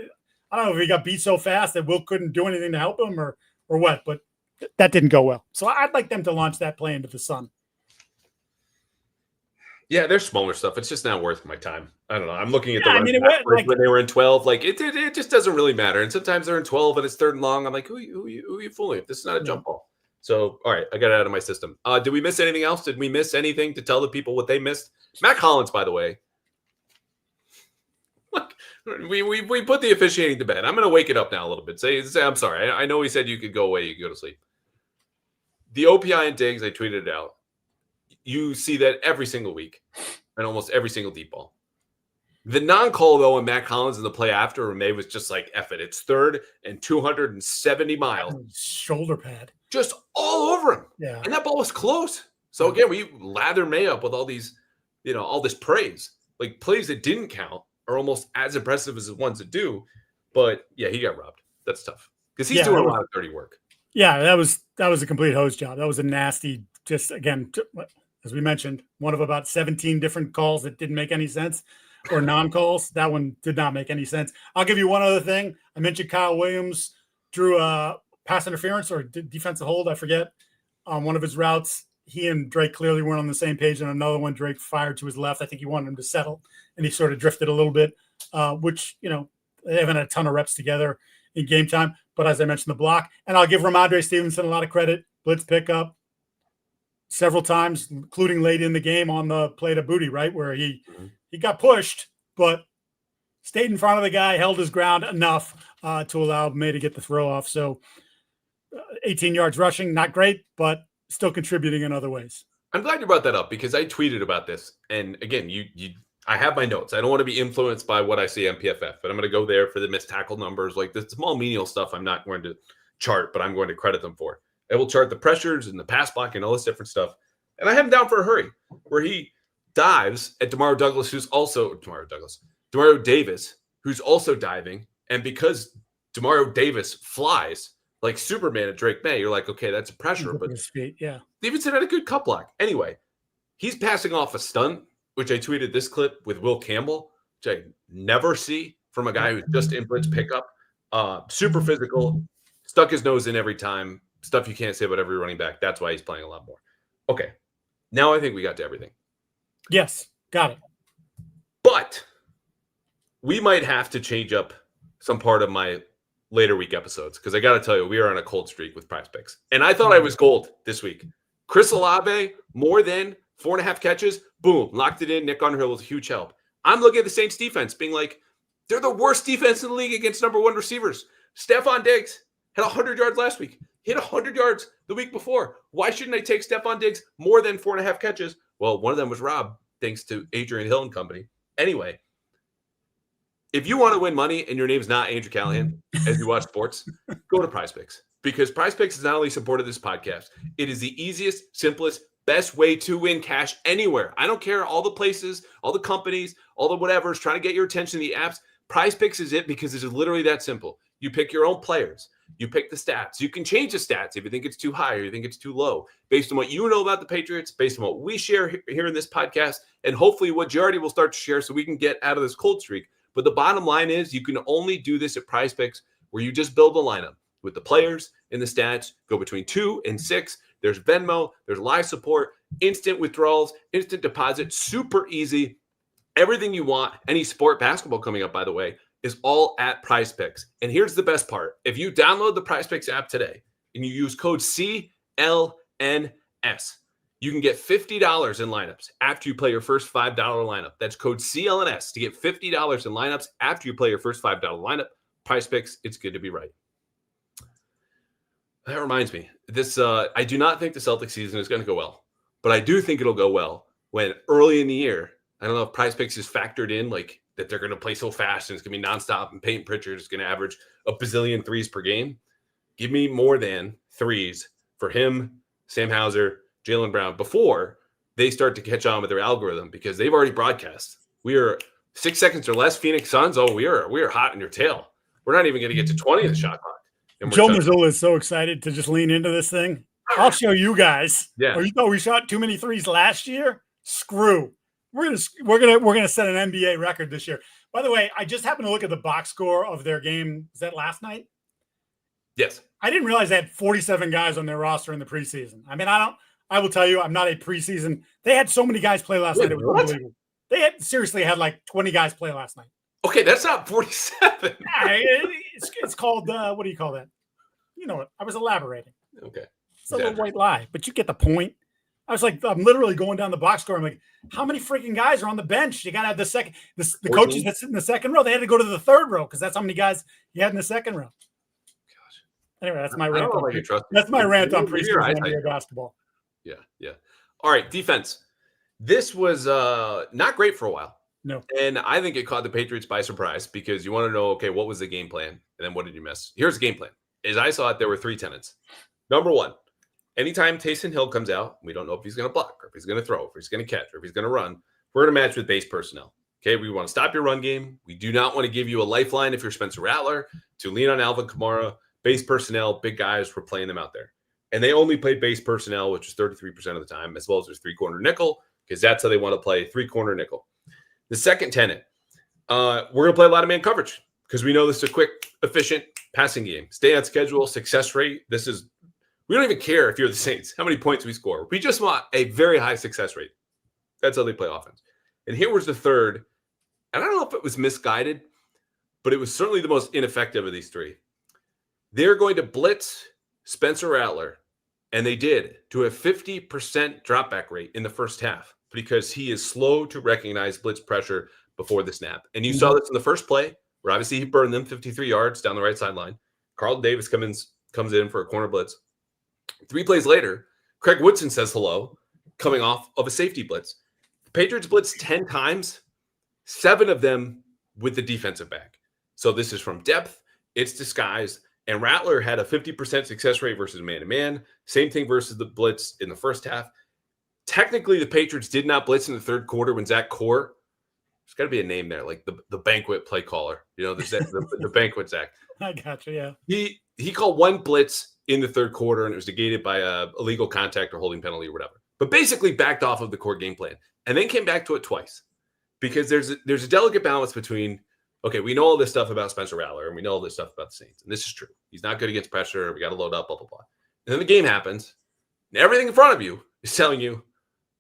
I don't know if he got beat so fast that Will couldn't do anything to help him or what, but that didn't go well. So I'd like them to launch that play into the sun. Yeah, there's smaller stuff. It's just not worth my time. I don't know. I'm looking at when they were in 12. Like it just doesn't really matter. And sometimes they're in 12 and it's 3rd and long. I'm like, who are you fooling? This is not a jump ball. So, all right, I got it out of my system. Did we miss anything else? Did we miss anything to tell the people what they missed? Matt Collins, by the way. Look, we put the officiating to bed. I'm going to wake it up now a little bit. Say I'm sorry. I know he said you could go away. You could go to sleep. The OPI and digs, I tweeted it out. You see that every single week and almost every single deep ball. The non-call, though, on Matt Collins in the play after May was just like, F it. It's 3rd and 270 miles. Shoulder pad. Just all over him. Yeah. And that ball was close. So, again, we lather May up with all these, all this praise. Like, plays that didn't count are almost as impressive as the ones that do. But, yeah, he got robbed. That's tough. Because he's doing a lot of dirty work. Yeah, that was a complete hose job. That was a nasty, just, again, as we mentioned, one of about 17 different calls that didn't make any sense, or non-calls. That one did not make any sense. I'll give you one other thing. I mentioned Kyle Williams drew a pass interference or defensive hold, I forget, on one of his routes. He and Drake clearly weren't on the same page. And another one, Drake fired to his left. I think he wanted him to settle, and he sort of drifted a little bit, which, they haven't had a ton of reps together in game time. But as I mentioned, the block. And I'll give Ramondre Stevenson a lot of credit. Blitz pickup several times, including late in the game on the play to Boutte, right, where he got pushed, but stayed in front of the guy, held his ground enough to allow May to get the throw off. So 18 yards rushing, not great, but still contributing in other ways. I'm glad you brought that up because I tweeted about this. And again, I have my notes. I don't want to be influenced by what I see on PFF, but I'm going to go there for the missed tackle numbers. Like the small menial stuff I'm not going to chart, but I'm going to credit them for. I will chart the pressures and the pass block and all this different stuff. And I have him down for a hurry where he dives at Demario Davis, who's also diving. And because Demario Davis flies like Superman at Drake Maye, you're like, okay, that's a pressure. But Stevenson had a good cut block. Anyway, he's passing off a stunt, which I tweeted this clip with Will Campbell, which I never see from a guy who's just in blitz pickup. Super physical, stuck his nose in every time. Stuff you can't say about every running back. That's why he's playing a lot more. Okay. Now I think we got to everything. Yes. Got it. But we might have to change up some part of my later week episodes because I got to tell you, we are on a cold streak with Prize Picks. And I thought I was gold this week. Chris Olave, more than 4.5 catches. Boom. Locked it in. Nick Underhill was a huge help. I'm looking at the Saints defense being like, they're the worst defense in the league against number 1 receivers. Stephon Diggs had 100 yards last week. Hit 100 yards the week before. Why shouldn't I take Stephon Diggs more than 4.5 catches? Well, one of them was robbed thanks to Adrian Hill and company. Anyway, if you want to win money and your name's not Andrew Callahan as you watch sports, go to Prize Picks because Prize Picks has not only supported this podcast, it is the easiest, simplest, best way to win cash anywhere. I don't care all the places, all the companies, all the whatever's trying to get your attention, the apps. Prize Picks is it because it's literally that simple. You pick your own players. You pick the stats. You can change the stats if you think it's too high or you think it's too low based on what you know about the Patriots, based on what we share here in this podcast, and hopefully what Giardi will start to share so we can get out of this cold streak. But the bottom line is you can only do this at Prize Picks where you just build a lineup with the players and the stats, go between 2 and 6. There's Venmo, there's live support, instant withdrawals, instant deposit, super easy. Everything you want, any sport, basketball coming up, by the way, is all at Prize Picks. And here's the best part. If you download the Prize Picks app today and you use code CLNS, you can get $50 in lineups after you play your first $5 lineup. That's code CLNS to get $50 in lineups after you play your first $5 lineup. Prize Picks, it's good to be right. That reminds me, I do not think the Celtics season is going to go well, but I do think it'll go well when early in the year, I don't know if Prize Picks is factored in, like that they're going to play so fast and it's going to be nonstop and Peyton Pritchard is going to average a bazillion threes per game. Give me more than threes for him, Sam Hauser, Jaylen Brown before they start to catch on with their algorithm because they've already broadcast. We are 6 seconds or less Phoenix Suns. Oh, we are hot in your tail. We're not even going to get to 20 of the shot clock. Joe Mazzulla is so excited to just lean into this thing. I'll show you guys. Yeah. Oh, you thought we shot too many threes last year? Screw. We're gonna set an NBA record this year. By the way, I just happened to look at the box score of their game. Was that last night? Yes. I didn't realize they had 47 guys on their roster in the preseason. I mean, I will tell you, I'm not a preseason. They had so many guys play last night. It was unbelievable. They had like 20 guys play last night. Okay, that's not 47. It's called, what do you call that? You know what? I was elaborating. Okay. It's a little white lie, but you get the point. I was like, I'm literally going down the box score. I'm like, how many freaking guys are on the bench? You got to have the coaches that sit in the second row. They had to go to the third row because that's how many guys you had in the second row. Gosh. Anyway, that's my rant. That's my rant on preseason NBA basketball. Yeah. All right, defense. This was not great for a while. No. And I think it caught the Patriots by surprise because you want to know, okay, what was the game plan? And then what did you miss? Here's the game plan. As I saw it, there were 3 tenets. Number 1, anytime Taysom Hill comes out, we don't know if he's going to block or if he's going to throw, or if he's going to catch, or if he's going to run. We're going to match with base personnel. Okay, we want to stop your run game. We do not want to give you a lifeline if you're Spencer Rattler to lean on Alvin Kamara. Base personnel, big guys, we're playing them out there. And they only played base personnel, which is 33% of the time, as well as their 3-corner nickel, because that's how they want to play 3-corner nickel. The second tenet, we're going to play a lot of man coverage because we know this is a quick, efficient passing game. Stay on schedule, success rate. We don't even care if you're the Saints, how many points we score. We just want a very high success rate. That's how they play offense. And here was the third. And I don't know if it was misguided, but it was certainly the most ineffective of these 3. They're going to blitz Spencer Rattler, and they did, to a 50% dropback rate in the first half because he is slow to recognize blitz pressure before the snap. And you saw this in the first play, where obviously he burned them 53 yards down the right sideline. Carlton Davis comes in for a corner blitz. 3 plays later, Craig Woodson says hello, coming off of a safety blitz. The Patriots blitzed 10 times, 7 of them with the defensive back. So this is from depth, it's disguised, and Rattler had a 50% success rate versus man-to-man. Same thing versus the blitz in the first half. Technically, the Patriots did not blitz in the third quarter when Zach Core, there's got to be a name there, like the banquet play caller. You know, the banquet Zach. I got you, yeah. He called 1 blitz in the third quarter, and it was negated by a illegal contact or holding penalty or whatever. But basically backed off of the core game plan and then came back to it twice because there's a delicate balance between, okay, we know all this stuff about Spencer Rattler and we know all this stuff about the Saints, and this is true. He's not good against pressure. We got to load up, blah, blah, blah. And then the game happens, and everything in front of you is telling you,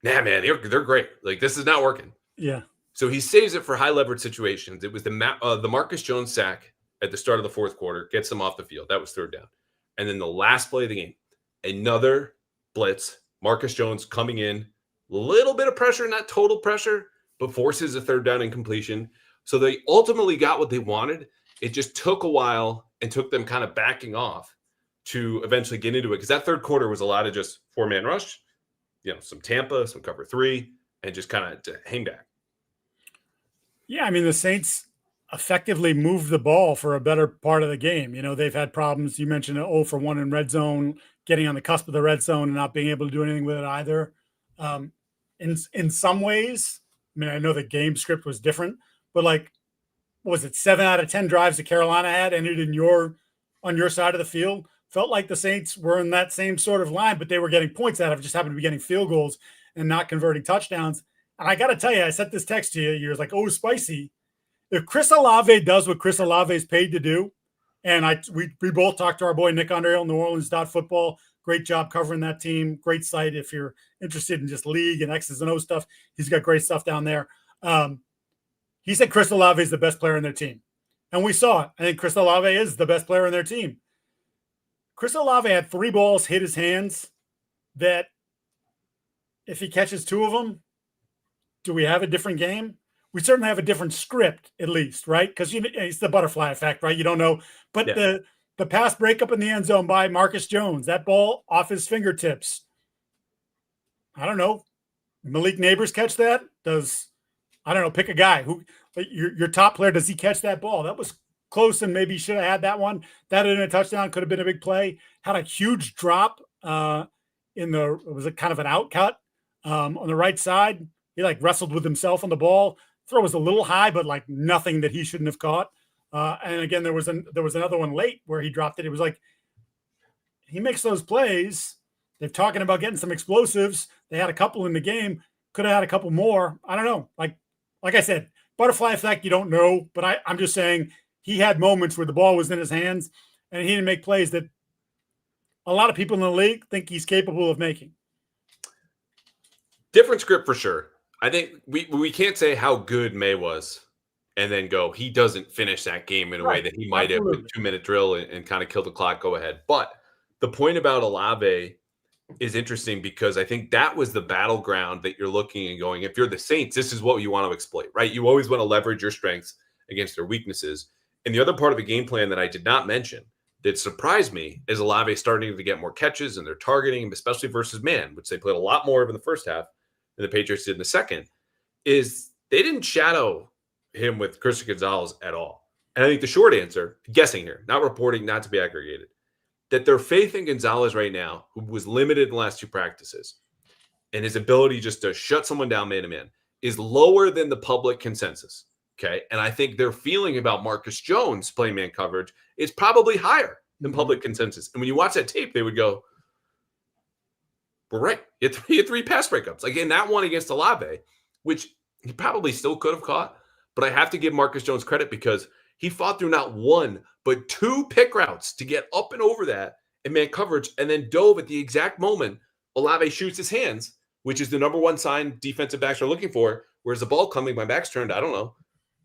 nah, man, they're great. Like, this is not working. Yeah. So he saves it for high leverage situations. It was the Marcus Jones sack at the start of the fourth quarter, gets them off the field. That was third down. And then the last play of the game, another blitz, Marcus Jones coming in, a little bit of pressure, not total pressure, but forces a third down incompletion. So they ultimately got what they wanted. It just took a while and took them kind of backing off to eventually get into it. Because that third quarter was a lot of just 4-man rush, some Tampa, some cover 3, and just kind of to hang back. Yeah, I mean, the Saints effectively moved the ball for a better part of the game. They've had problems. You mentioned 0 for 1 in red zone, getting on the cusp of the red zone and not being able to do anything with it either. In some ways, I mean, I know the game script was different, but like, what was it, 7 out of 10 drives that Carolina had ended on your side of the field? Felt like the Saints were in that same sort of line, but they were getting points out of it, just happened to be getting field goals and not converting touchdowns. And I got to tell you, I sent this text to you. You're like, oh, spicy. If Chris Olave does what Chris Olave is paid to do, and we both talked to our boy Nick Underhill, New Orleans.football. Great job covering that team. Great site if you're interested in just league and X's and O stuff. He's got great stuff down there. He said Chris Olave is the best player in their team. And we saw it. I think Chris Olave is the best player in their team. Chris Olave had 3 balls hit his hands that if he catches 2 of them, do we have a different game? We certainly have a different script, at least, right? Because it's the butterfly effect, right? You don't know. But yeah. The pass breakup in the end zone by Marcus Jones, that ball off his fingertips. I don't know. Malik Neighbors catch that? Pick a guy. Who your top player, does he catch that ball? That was close and maybe should have had that one. That in a touchdown could have been a big play. Had a huge drop it was a kind of an out cut on the right side. He wrestled with himself on the ball. Throw was a little high, but nothing that he shouldn't have caught. And again, there was another one late where he dropped it. It was he makes those plays. They're talking about getting some explosives. They had a couple in the game. could have had a couple more. I don't know. Like I said, butterfly effect, you don't know. But I'm just saying he had moments where the ball was in his hands and he didn't make plays that a lot of people in the league think he's capable of making. Different script for sure. I think we can't say how good May was and then go, he doesn't finish that game in a way that he might have with 2-minute drill and kind of kill the clock, go ahead. But the point about Olave is interesting because I think that was the battleground that you're looking and going, if you're the Saints, this is what you want to exploit, right? You always want to leverage your strengths against their weaknesses. And the other part of the game plan that I did not mention that surprised me is Olave starting to get more catches and they're targeting him, especially versus man, which they played a lot more of in the first half than the Patriots did in the second, is they didn't shadow him with Christian Gonzalez at all. And I think the short answer, guessing here, not reporting, not to be aggregated, that their faith in Gonzalez right now, who was limited in the last 2 practices, and his ability just to shut someone down man-to-man is lower than the public consensus, okay? And I think their feeling about Marcus Jones playing man coverage is probably higher than public consensus. And when you watch that tape, they would go, we're right. He had 3 pass breakups. Like in that one against Olave, which he probably still could have caught, but I have to give Marcus Jones credit because he fought through not 1, but 2 pick routes to get up and over that in man coverage and then dove at the exact moment Olave shoots his hands, which is the number 1 sign defensive backs are looking for. Where's the ball coming? My back's turned. I don't know.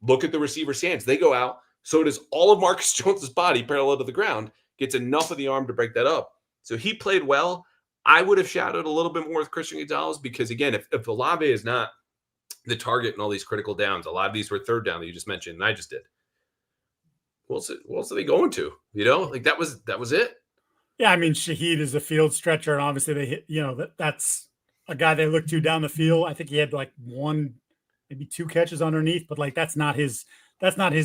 Look at the receiver's hands. They go out. So does all of Marcus Jones's body parallel to the ground, gets enough of the arm to break that up. So he played well. I would have shadowed a little bit more with Christian Gonzalez because, again, if Olave is not the target in all these critical downs, a lot of these were third down that you just mentioned, and I just did. What else are they going to? You know, like that was it. Yeah, I mean, Shaheed is a field stretcher, and obviously they hit, that's a guy they look to down the field. I think he had like 1, maybe 2 catches underneath, but like that's not his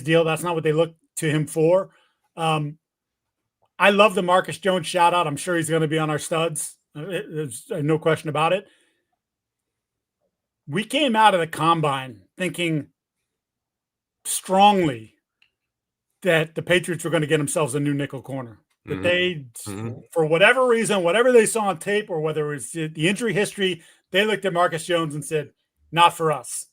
deal. That's not what they look to him for. I love the Marcus Jones shout out. I'm sure he's going to be on our studs. There's no question about it. We came out of the combine thinking strongly that the Patriots were going to get themselves a new nickel corner. That they, for whatever reason, whatever they saw on tape or whether it was the injury history, they looked at Marcus Jones and said, not for us.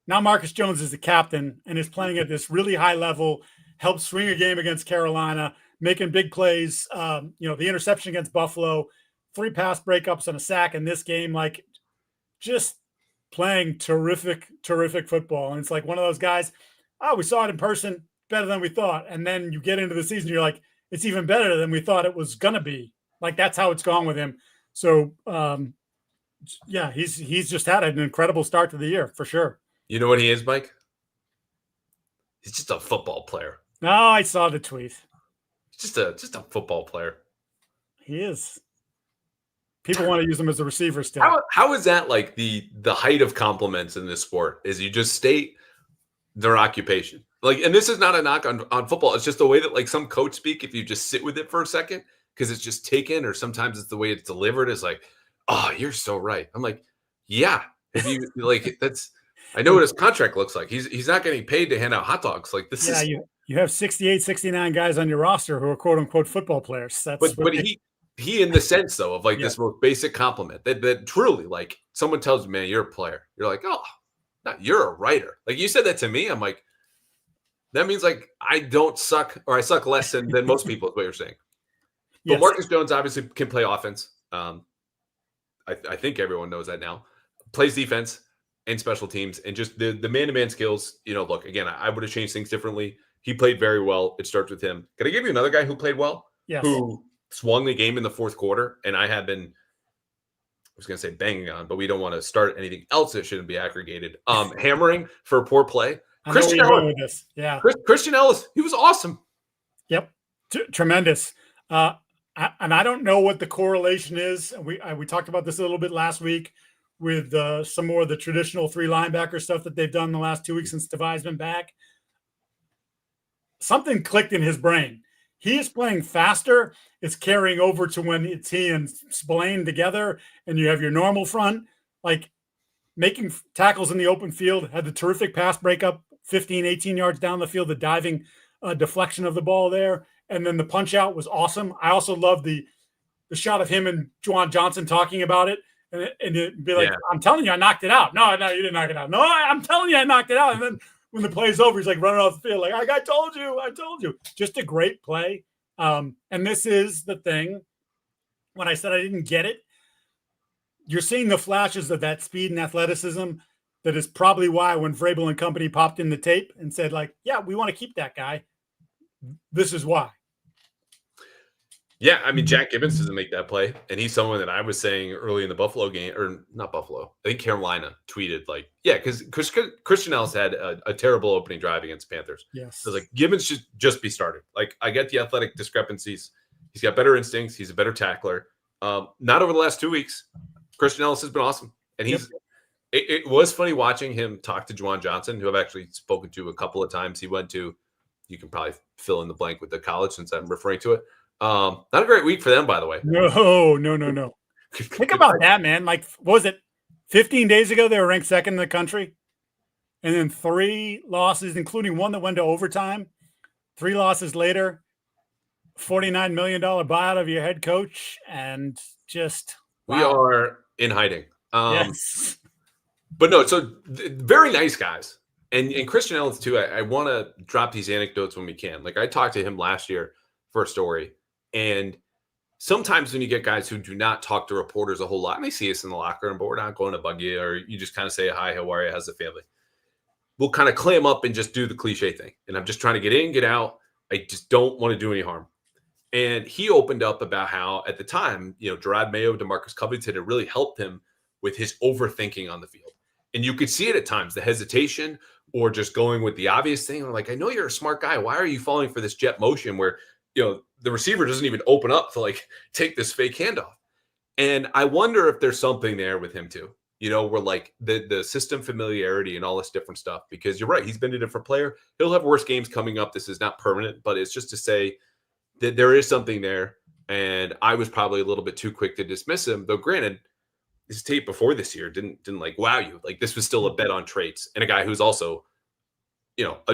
Now Marcus Jones is the captain and is playing at this really high level, helped swing a game against Carolina, making big plays. The interception against Buffalo, 3 pass breakups and a sack in this game, like just playing terrific football. And it's like one of those guys, we saw it in person, better than we thought. And then you get into the season, you're like, it's even better than we thought it was going to be. Like that's how it's gone with him. So, he's just had an incredible start to the year for sure. You know what he is, Mike? He's just a football player. No, I saw the tweet. He's just a football player. He is. People want to use him as a receiver still. How is that like the height of compliments in this sport? Is you just state their occupation. Like, and this is not a knock on football. It's just the way that like some coach speak, if you just sit with it for a second, because it's just taken, or sometimes it's the way it's delivered is like, oh, you're so right. I'm like, yeah. If you like that's I know what his contract looks like. He's not getting paid to hand out hot dogs. Like this is you have 68, 69 guys on your roster who are quote unquote football players. That's but he in the sense though of like this most basic compliment that truly like someone tells you, man, you're a player. You're like, oh, not you're a writer. Like you said that to me. I'm like, that means like I don't suck or I suck less than most people is what you're saying. But yes. Marcus Jones obviously can play offense. I think everyone knows that now. Plays defense and special teams and just the man-to-man skills. Look, again, I would have changed things differently. He played very well. It starts with him. Can I give you another guy who played well? Yes. Who swung the game in the fourth quarter, and I have been, I was going to say banging on, but we don't want to start anything else that shouldn't be aggregated. Hammering for poor play. Christian Ellis. Yeah. Christian Ellis, he was awesome. Yep. Tremendous. And I don't know what the correlation is. We talked about this a little bit last week with some more of the traditional 3 linebacker stuff that they've done the last 2 weeks since Devai's been back. Something clicked in his brain. He is playing faster. It's carrying over to when it's he and Spillane together, and you have your normal front, like making tackles in the open field, had the terrific pass breakup, 15, 18 yards down the field, the diving deflection of the ball there. And then the punch out was awesome. I also love the shot of him and Juwan Johnson talking about it. And it'd be like, Yeah. I'm telling you, I knocked it out. No, you didn't knock it out. No, I'm telling you, I knocked it out. And then when the play's over, he's like running off the field, like, I told you. Just a great play. And this is the thing. When I said I didn't get it, you're seeing the flashes of that speed and athleticism. That is probably why when Vrabel and company popped in the tape and said, like, yeah, we want to keep that guy. This is why. Yeah, I mean, Jack Gibbons doesn't make that play, and he's someone that I was saying early in the Buffalo game, or not Buffalo, I think Carolina tweeted, like, yeah, because Christian Ellis had a terrible opening drive against Panthers. Yes. I was like, Gibbons should just be started. Like, I get the athletic discrepancies. He's got better instincts. He's a better tackler. Not over the last 2 weeks. Christian Ellis has been awesome, and he's. Yep. It was funny watching him talk to Juwan Johnson, who I've actually spoken to a couple of times. He went to, you can probably fill in the blank with the college since I'm referring to it. Not a great week for them, by the way. No. Think about that, man. Like, what was it? 15 days ago, they were ranked second in the country. And then 3 losses, including one that went to overtime. 3 losses later, $49 million buyout of your head coach. And just, wow. We are in hiding. Yes. But no, so very nice guys. And Christian Ellis, too, I want to drop these anecdotes when we can. Like, I talked to him last year for a story. And sometimes when you get guys who do not talk to reporters a whole lot, and they see us in the locker room, but we're not going to bug you, or you just kind of say, hi, how are you? How's the family? We'll kind of clam up and just do the cliche thing. And I'm just trying to get in, get out. I just don't want to do any harm. And he opened up about how at the time, Drake Maye, DeMarcus Covington had really helped him with his overthinking on the field. And you could see it at times, the hesitation or just going with the obvious thing. I'm like, I know you're a smart guy. Why are you falling for this jet motion where, the receiver doesn't even open up to like take this fake handoff? And I wonder if there's something there with him too, where like the system familiarity and all this different stuff, because you're right. He's been a different player. He'll have worse games coming up. This is not permanent, but it's just to say that there is something there. And I was probably a little bit too quick to dismiss him, though granted, his tape before this year didn't like wow you. Like, this was still a bet on traits, and a guy who's also,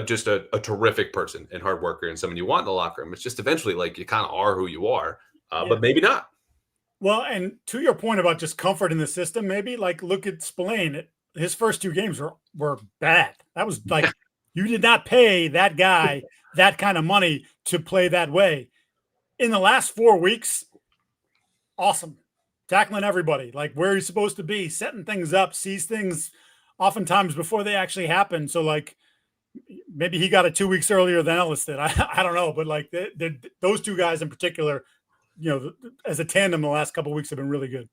just a terrific person and hard worker and someone you want in the locker room. It's just eventually like you kind of are who you are, but maybe not. Well, and to your point about just comfort in the system, maybe like look at Spillane. His first 2 games were bad. That was like you did not pay that guy that kind of money to play that way. In the last 4 weeks, awesome. Tackling everybody, like where he's supposed to be, setting things up, sees things oftentimes before they actually happen. So like maybe he got it 2 weeks earlier than Ellis did. I don't know, but like those 2 guys in particular, as a tandem the last couple of weeks have been really good.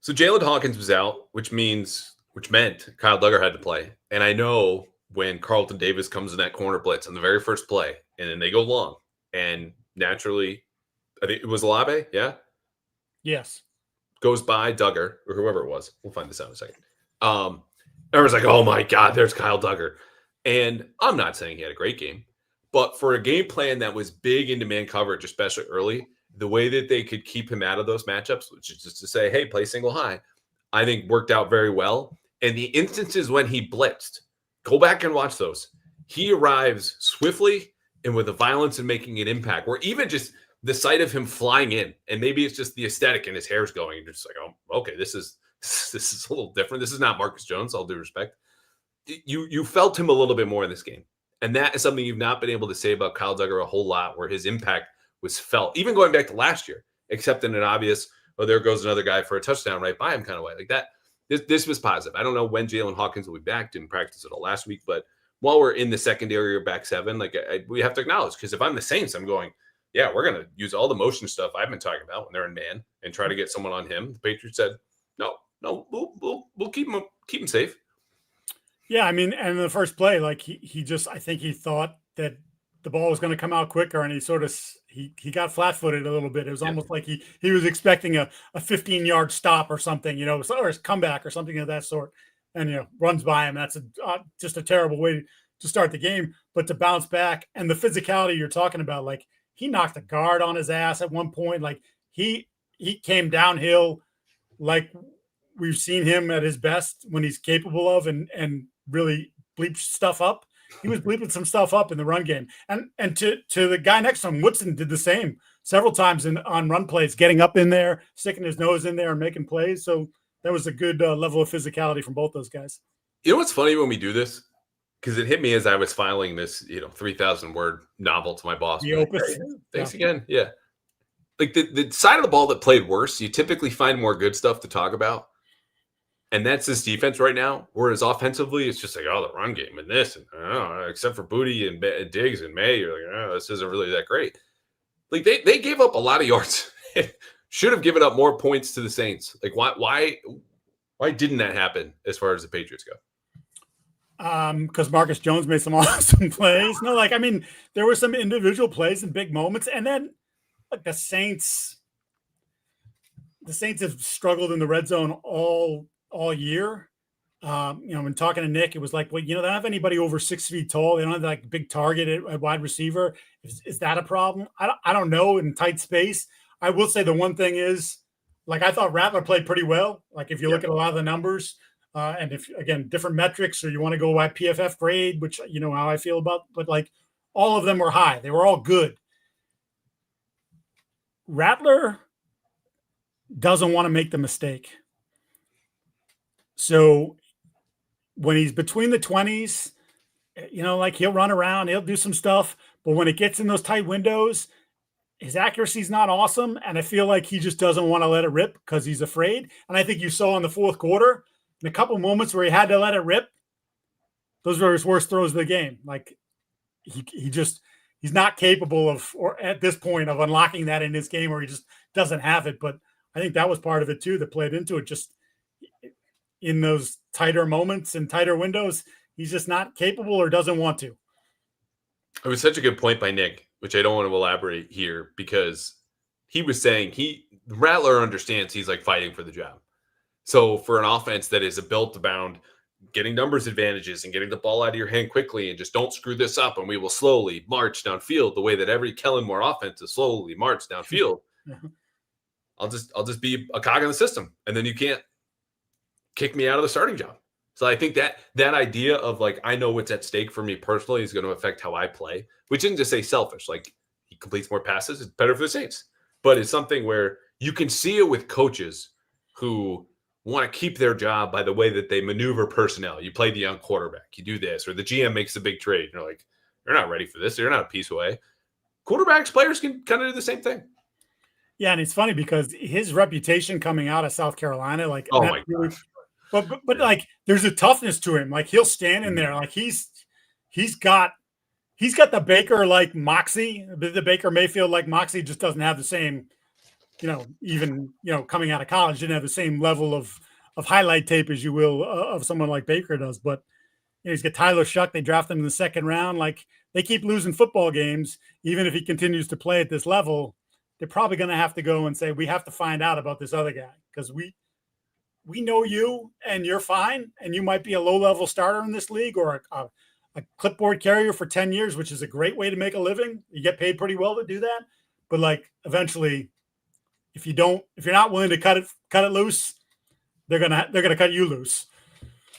So Jalen Hawkins was out, which meant Kyle Duggar had to play. And I know when Carlton Davis comes in that corner blitz on the very first play, and then they go long, and naturally, I think it was Olave, yeah? Yes. Goes by Duggar, or whoever it was. We'll find this out in a second. Everyone's like, oh my God, there's Kyle Duggar. And I'm not saying he had a great game, but for a game plan that was big into man coverage, especially early, the way that they could keep him out of those matchups, which is just to say, hey, play single high, I think worked out very well. And the instances when he blitzed, go back and watch those. He arrives swiftly and with the violence and making an impact, where even just the sight of him flying in, and maybe it's just the aesthetic and his hair's going, and you're just like, oh, okay, this is a little different. This is not Marcus Jones, all due respect. You felt him a little bit more in this game. And that is something you've not been able to say about Kyle Duggar a whole lot, where his impact was felt, even going back to last year, except in an obvious, oh, there goes another guy for a touchdown right by him kind of way. Like that, this was positive. I don't know when Jalen Hawkins will be back. Didn't practice at all last week. But while we're in the secondary or back 7, like we have to acknowledge, because if I'm the Saints, I'm going, yeah, we're going to use all the motion stuff I've been talking about when they're in man and try to get someone on him. The Patriots said, no, we'll keep him safe. Yeah, I mean, and in the first play, like he just, I think he thought that the ball was going to come out quicker, and he sort of he got flat-footed a little bit. It was almost like he was expecting a 15-yard stop or something, or a comeback or something of that sort, and runs by him. That's just a terrible way to start the game, but to bounce back and the physicality you're talking about, like he knocked a guard on his ass at one point. Like he came downhill, like we've seen him at his best when he's capable of, and really bleep stuff up. He was bleeping some stuff up in the run game. And to the guy next to him, Woodson did the same. several times on run plays, getting up in there, sticking his nose in there and making plays. So that was a good level of physicality from both those guys. You know what's funny when we do this? Because it hit me as I was filing this, 3,000 word novel to my boss. The Like, opus. "Hey, thanks again. Yeah. Like the side of the ball that played worse, you typically find more good stuff to talk about. And that's this defense right now. Whereas offensively, it's just like, oh, the run game and this, and except for Boutte and Diggs and May, you're like, oh, this isn't really that great. Like they gave up a lot of yards. Should have given up more points to the Saints. Like why didn't that happen as far as the Patriots go? Because Marcus Jones made some awesome plays. No, like, I mean, there were some individual plays and big moments. And then like the Saints have struggled in the red zone all year. When talking to Nick, it was like, well, they don't have anybody over 6 feet tall. They don't have like big target at wide receiver. Is that a problem? I don't know. In tight space, I will say the one thing is, like, I thought Rattler played pretty well. Like, if you look at a lot of the numbers, and if, again, different metrics, or you want to go by PFF grade, which you know how I feel about, but like all of them were high. They were all good. Rattler doesn't want to make the mistake. So when he's between the 20s, like, he'll run around, he'll do some stuff. But when it gets in those tight windows, his accuracy is not awesome. And I feel like he just doesn't want to let it rip because he's afraid. And I think you saw in the fourth quarter, in a couple moments where he had to let it rip, those were his worst throws of the game. Like, he's not capable of, or at this point, of unlocking that in his game, or he just doesn't have it. But I think that was part of it too that played into it. Just in those tighter moments and tighter windows, he's just not capable or doesn't want to. It was such a good point by Nick, which I don't want to elaborate here, because he was saying Rattler understands he's like fighting for the job. So for an offense that is built around getting numbers advantages and getting the ball out of your hand quickly and just don't screw this up and we will slowly march downfield the way that every Kellen Moore offense is slowly marched downfield. I'll just be a cog in the system, and then you can't kick me out of the starting job. So I think that idea of, like, I know what's at stake for me personally is going to affect how I play, which isn't to say selfish. Like, he completes more passes, it's better for the Saints. But it's something where you can see it with coaches who want to keep their job by the way that they maneuver personnel. You play the young quarterback, you do this, or the GM makes a big trade. And you're like, they're not ready for this. They're not a piece away. Quarterbacks, players can kind of do the same thing. Yeah, and it's funny because his reputation coming out of South Carolina, like, oh my gosh. But like, there's a toughness to him. Like, he'll stand in there. Like, he's got the Baker like moxie. The Baker Mayfield like moxie just doesn't have the same, even coming out of college, didn't have the same level of highlight tape as you will of someone like Baker does. But he's got Tyler Shuck. They draft him in the second round. Like, they keep losing football games, even if he continues to play at this level. They're probably going to have to go and say, we have to find out about this other guy, because we know you and you're fine, and you might be a low-level starter in this league, or a clipboard carrier for 10 years, which is a great way to make a living. You get paid pretty well to do that. But like, eventually, if you're not willing to cut it loose, they're gonna cut you loose.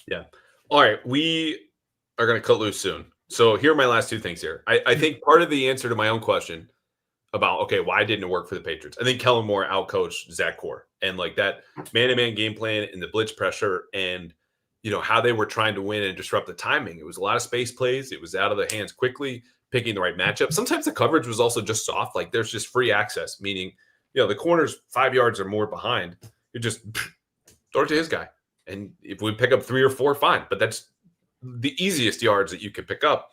Yeah. All right. We are going to cut loose soon. So here are my last two things here. I think part of the answer to my own question about, okay, why didn't it work for the Patriots? I think Kellen Moore outcoached Zach Core, and like that man-to-man game plan and the blitz pressure, and how they were trying to win and disrupt the timing. It was a lot of space plays. It was out of the hands quickly, picking the right matchup. Sometimes the coverage was also just soft. Like, there's just free access, meaning, the corner's 5 yards or more behind. You just throw it to his guy. And if we pick up 3 or 4, fine. But that's the easiest yards that you could pick up.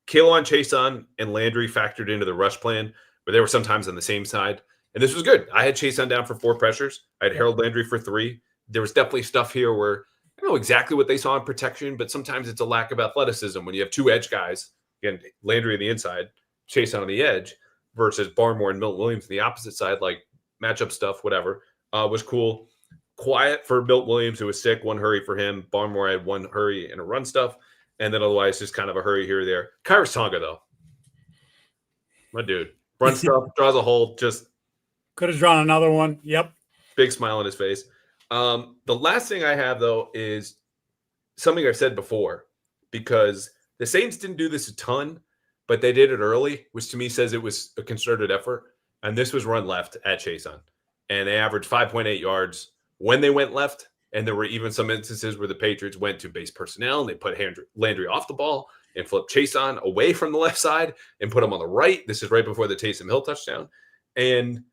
Callahan, Kayshon, and Landry factored into the rush plan, where they were sometimes on the same side. And this was good. I had Kayshon down for 4 pressures. I had Harold Landry for 3. There was definitely stuff here where I don't know exactly what they saw in protection, but sometimes it's a lack of athleticism when you have 2 edge guys. Again, Landry on the inside, Kayshon on the edge, versus Barmore and Milton Williams on the opposite side. Like, matchup stuff, whatever, was cool. Quiet for Milton Williams, who was sick. 1 hurry for him. Barmore had 1 hurry and a run stuff. And then otherwise, just kind of a hurry here or there. Kyrus Tonga, though. My dude. Run stuff, draws a hole, just could have drawn another one. Yep. Big smile on his face. The last thing I have, though, is something I've said before, because the Saints didn't do this a ton, but they did it early, which to me says it was a concerted effort. and this was run left at Chason, and they averaged 5.8 yards when they went left. And there were even some instances where the Patriots went to base personnel and they put Landry off the ball and flipped Chason away from the left side and put him on the right. This is right before the Taysom Hill touchdown. And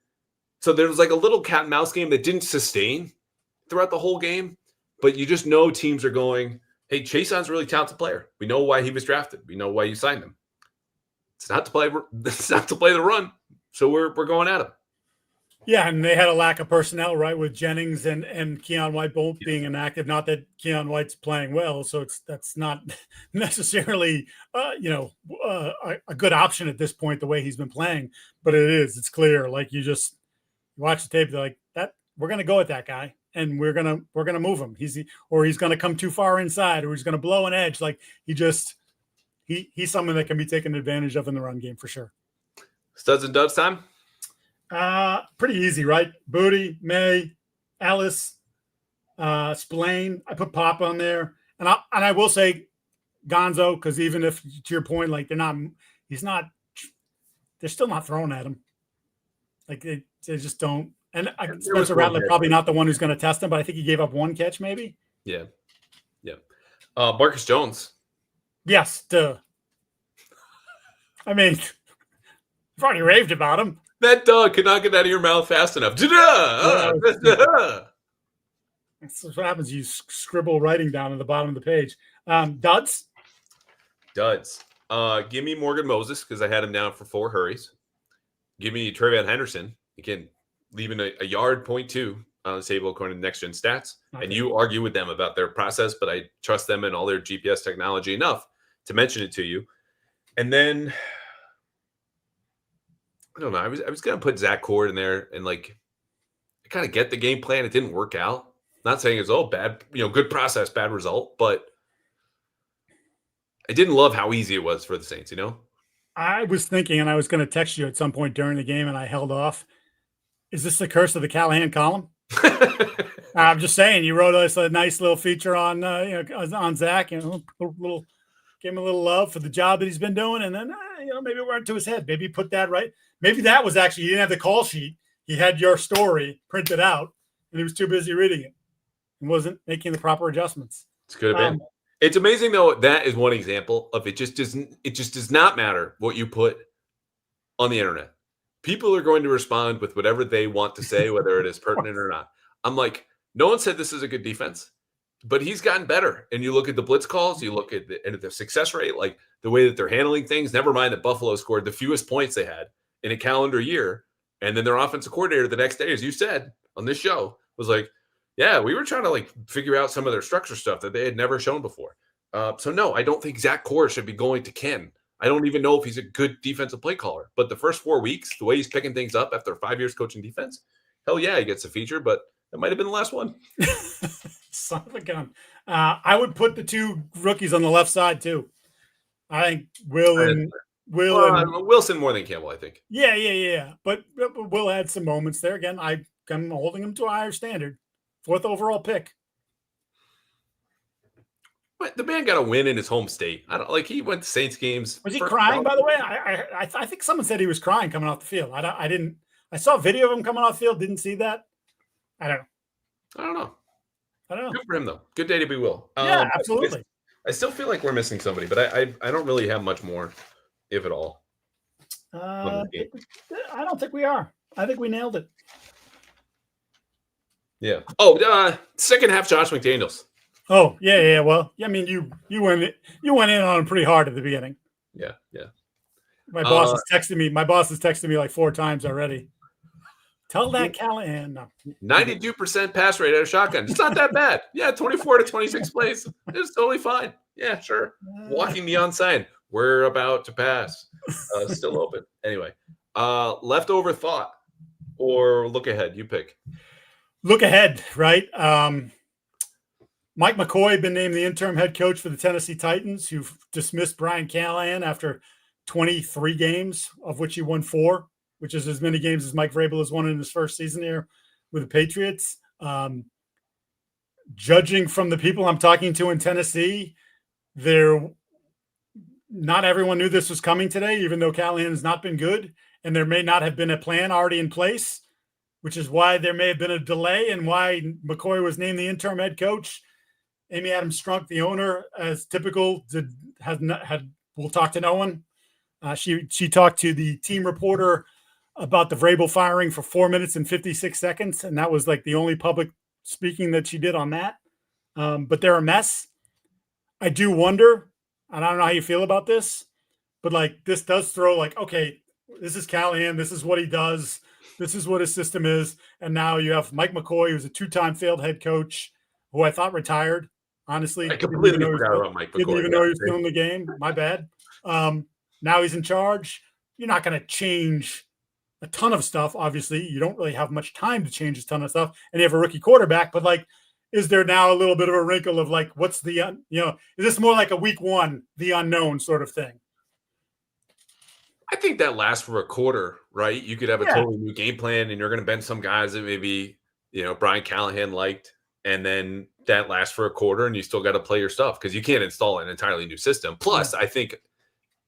so there was like a little cat and mouse game that didn't sustain throughout the whole game, but you just know teams are going, hey, Chason's a really talented player. We know why he was drafted. We know why you signed him. It's not to play the run. So we're going at him. Yeah, and they had a lack of personnel, right, with Jennings and Keion White both being inactive. Not that Keion White's playing well, so that's not necessarily a good option at this point the way he's been playing. But it's clear. Like you watch the tape, they're like that. We're gonna go at that guy, and we're gonna move him. He's gonna come too far inside, or he's gonna blow an edge. Like he's someone that can be taken advantage of in the run game for sure. Studs and duds time. Pretty easy, right? Boutte, May, Ellis, Spillane. I put Pop on there, and I will say Gonzo, because even if to your point, like they're still not throwing at him. Like they just don't. And Spencer Rattler probably not the one who's going to test him, but I think he gave up one catch, maybe. Yeah. Marcus Jones. Yes, duh. I mean, you've already raved about him. That dog could not get out of your mouth fast enough. That's what happens. You scribble writing down at the bottom of the page. Duds? Duds. Give me Morgan Moses because I had him down for 4 hurries. Give me Travion Henderson. Again, leaving a yard 0.2 on the table according to Next Gen Stats. Okay. And you argue with them about their process, but I trust them and all their GPS technology enough to mention it to you. And then I don't know. I was gonna put Zach Cord in there and like I kind of get the game plan. It didn't work out. Not saying it's bad, good process, bad result, but I didn't love how easy it was for the Saints, I was thinking, and I was going to text you at some point during the game, and I held off. Is this the curse of the Callahan column? I'm just saying, you wrote us a nice little feature on Zach, gave him a little love for the job that he's been doing, and then maybe it went to his head. Maybe he put that right. Maybe that was actually, he didn't have the call sheet. He had your story printed out, and he was too busy reading it and wasn't making the proper adjustments. It's good have been. It's amazing though. That is one example of it just does not matter what you put on the internet. People are going to respond with whatever they want to say, whether it is pertinent or not. I'm like, no one said this is a good defense, but he's gotten better. And you look at the blitz calls, you look at the success rate, like the way that they're handling things. Never mind that Buffalo scored the fewest points they had in a calendar year. And then their offensive coordinator the next day, as you said on this show, was like, yeah, we were trying to like figure out some of their structure stuff that they had never shown before. So no, I don't think Zach Cord should be going to Ken. I don't even know if he's a good defensive play caller. But the first 4 weeks, the way he's picking things up after 5 years coaching defense, hell yeah, he gets a feature, but that might have been the last one. Son of a gun. I would put the 2 rookies on the left side too. I think Wilson more than Campbell, I think. Yeah. But Will had some moments there. Again, I'm holding him to a higher standard. 4th overall pick. But the man got a win in his home state. He went to Saints games. Was he crying, by the way? I think someone said he was crying coming off the field. I didn't. I saw a video of him coming off the field. Didn't see that. I don't know. Good for him though. Good day to be Will. Yeah, absolutely. I still feel like we're missing somebody, but I don't really have much more, if at all. I don't think we are. I think we nailed it. Yeah. Oh, second half, Josh McDaniels. Oh, yeah. Well, I mean, you went in on him pretty hard at the beginning. Yeah. My boss has texted me. My boss has texted me like 4 times already. Tell that Callahan. No. 92% pass rate out of shotgun. It's not that bad. Yeah, 24 to 26 plays. It's totally fine. Yeah, sure. Walking the onside. We're about to pass. Still open. Anyway, leftover thought or look ahead. You pick. Look ahead, right? Mike McCoy been named the interim head coach for the Tennessee Titans, who've dismissed Brian Callahan after 23 games, of which he won 4, which is as many games as Mike Vrabel has won in his first season here with the Patriots. Judging from the people I'm talking to in Tennessee, not everyone knew this was coming today, even though Callahan has not been good. and there may not have been a plan already in place, which is why there may have been a delay and why McCoy was named the interim head coach. Amy Adams Strunk, the owner, as typical, will talk to no one. She talked to the team reporter about the Vrabel firing for 4 minutes and 56 seconds, and that was like the only public speaking that she did on that. But they're a mess. I do wonder, and I don't know how you feel about this, but like this does throw like, okay, this is Callahan, this is what he does, this is what his system is, and now you have Mike McCoy, who's a 2-time failed head coach, who I thought retired. Honestly, I completely forgot about Mike McCoy. Didn't even know he was still in the game. My bad. Now he's in charge. You're not going to change a ton of stuff. Obviously, you don't really have much time to change a ton of stuff, and you have a rookie quarterback. But like, is there now a little bit of a wrinkle of like, what's the is this more like a week one, the unknown sort of thing? I think that lasts for a quarter, right? You could have a totally new game plan, and you're going to bench some guys that maybe Brian Callahan liked, and then that lasts for a quarter, and you still got to play your stuff because you can't install an entirely new system. Plus, I think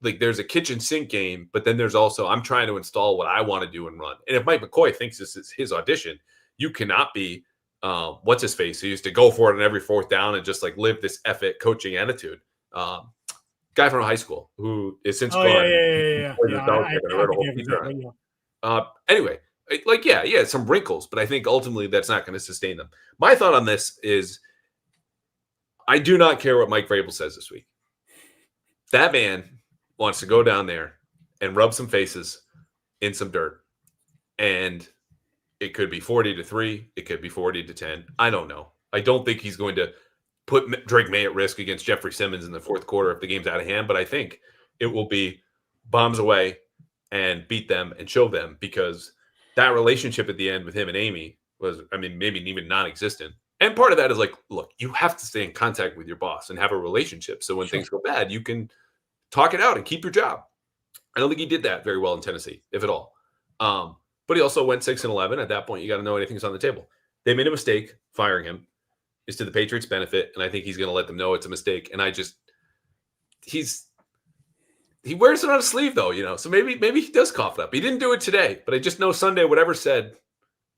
like there's a kitchen sink game, but then there's also I'm trying to install what I want to do and run. And if Mike McCoy thinks this is his audition, you cannot be what's his face who used to go for it on every fourth down and just like live this effort coaching attitude. Guy from high school who is since gone. Anyway, some wrinkles, but I think ultimately that's not going to sustain them. My thought on this is I do not care what Mike Vrabel says this week. That man wants to go down there and rub some faces in some dirt. And it could be 40-3. It could be 40-10. I don't know. I don't think he's going to put Drake Maye at risk against Jeffrey Simmons in the fourth quarter if the game's out of hand. But I think it will be bombs away and beat them and show them, because that relationship at the end with him and Amy was, maybe even non-existent. And part of that is like, look, you have to stay in contact with your boss and have a relationship. So when things go bad, you can talk it out and keep your job. I don't think he did that very well in Tennessee, if at all. But he also went 6-11. At that point, you got to know anything's on the table. They made a mistake. Firing him is to the Patriots' benefit, and I think he's going to let them know it's a mistake. And he wears it on his sleeve, though, so maybe he does cough it up. He didn't do it today, but I just know Sunday, whatever said,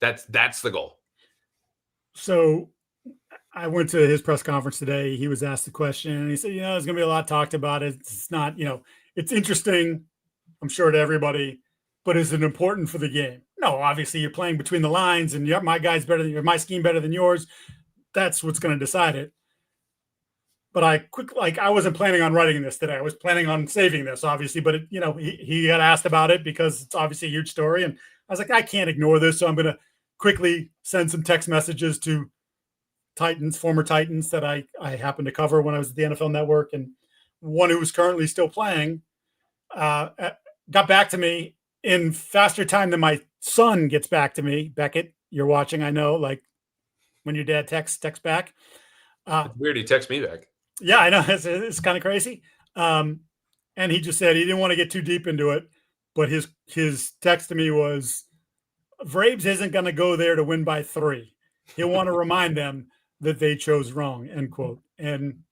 that's the goal. So I went to his press conference today. He was asked the question, and he said, there's going to be a lot talked about it. It's not, it's interesting, I'm sure, to everybody, but is it important for the game? No, obviously you're playing between the lines, and my guy's better than my scheme better than yours. That's what's going to decide it. But I wasn't planning on writing this today. I was planning on saving this, obviously, but he got asked about it because it's obviously a huge story. And I was like, I can't ignore this. So I'm going to quickly send some text messages to former Titans that I happened to cover when I was at the NFL Network. And one who was currently still playing got back to me in faster time than my son gets back to me. Beckett, you're watching, I know, like when your dad texts back. It's weird he texts me back. Yeah, I know. It's kind of crazy. And he just said he didn't want to get too deep into it, but his text to me was, Vrabes isn't going to go there to win by 3. He'll want to remind them that they chose wrong, end quote. And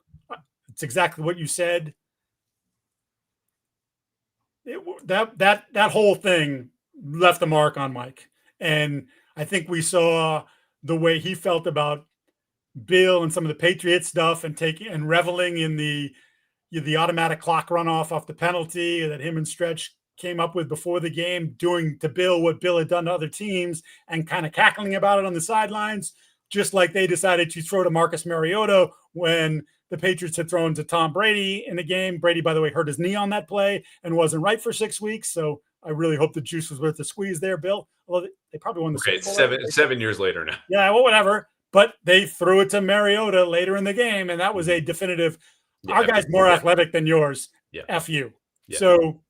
it's exactly what you said. That whole thing left a mark on Mike. And I think we saw the way he felt about Bill and some of the Patriots stuff and reveling in the automatic clock runoff off the penalty that him and Stretch came up with before the game, doing to Bill what Bill had done to other teams and kind of cackling about it on the sidelines, just like they decided to throw to Marcus Mariota when the Patriots had thrown to Tom Brady in the game. Brady, by the way, hurt his knee on that play and wasn't right for 6 weeks. So I really hope the juice was worth the squeeze there, Bill. Although they probably won the Super Bowl. 7 years later now. Yeah, well, whatever. But they threw it to Mariota later in the game, and that was a definitive, our guy's more athletic than yours. Yeah. F you. Yeah. So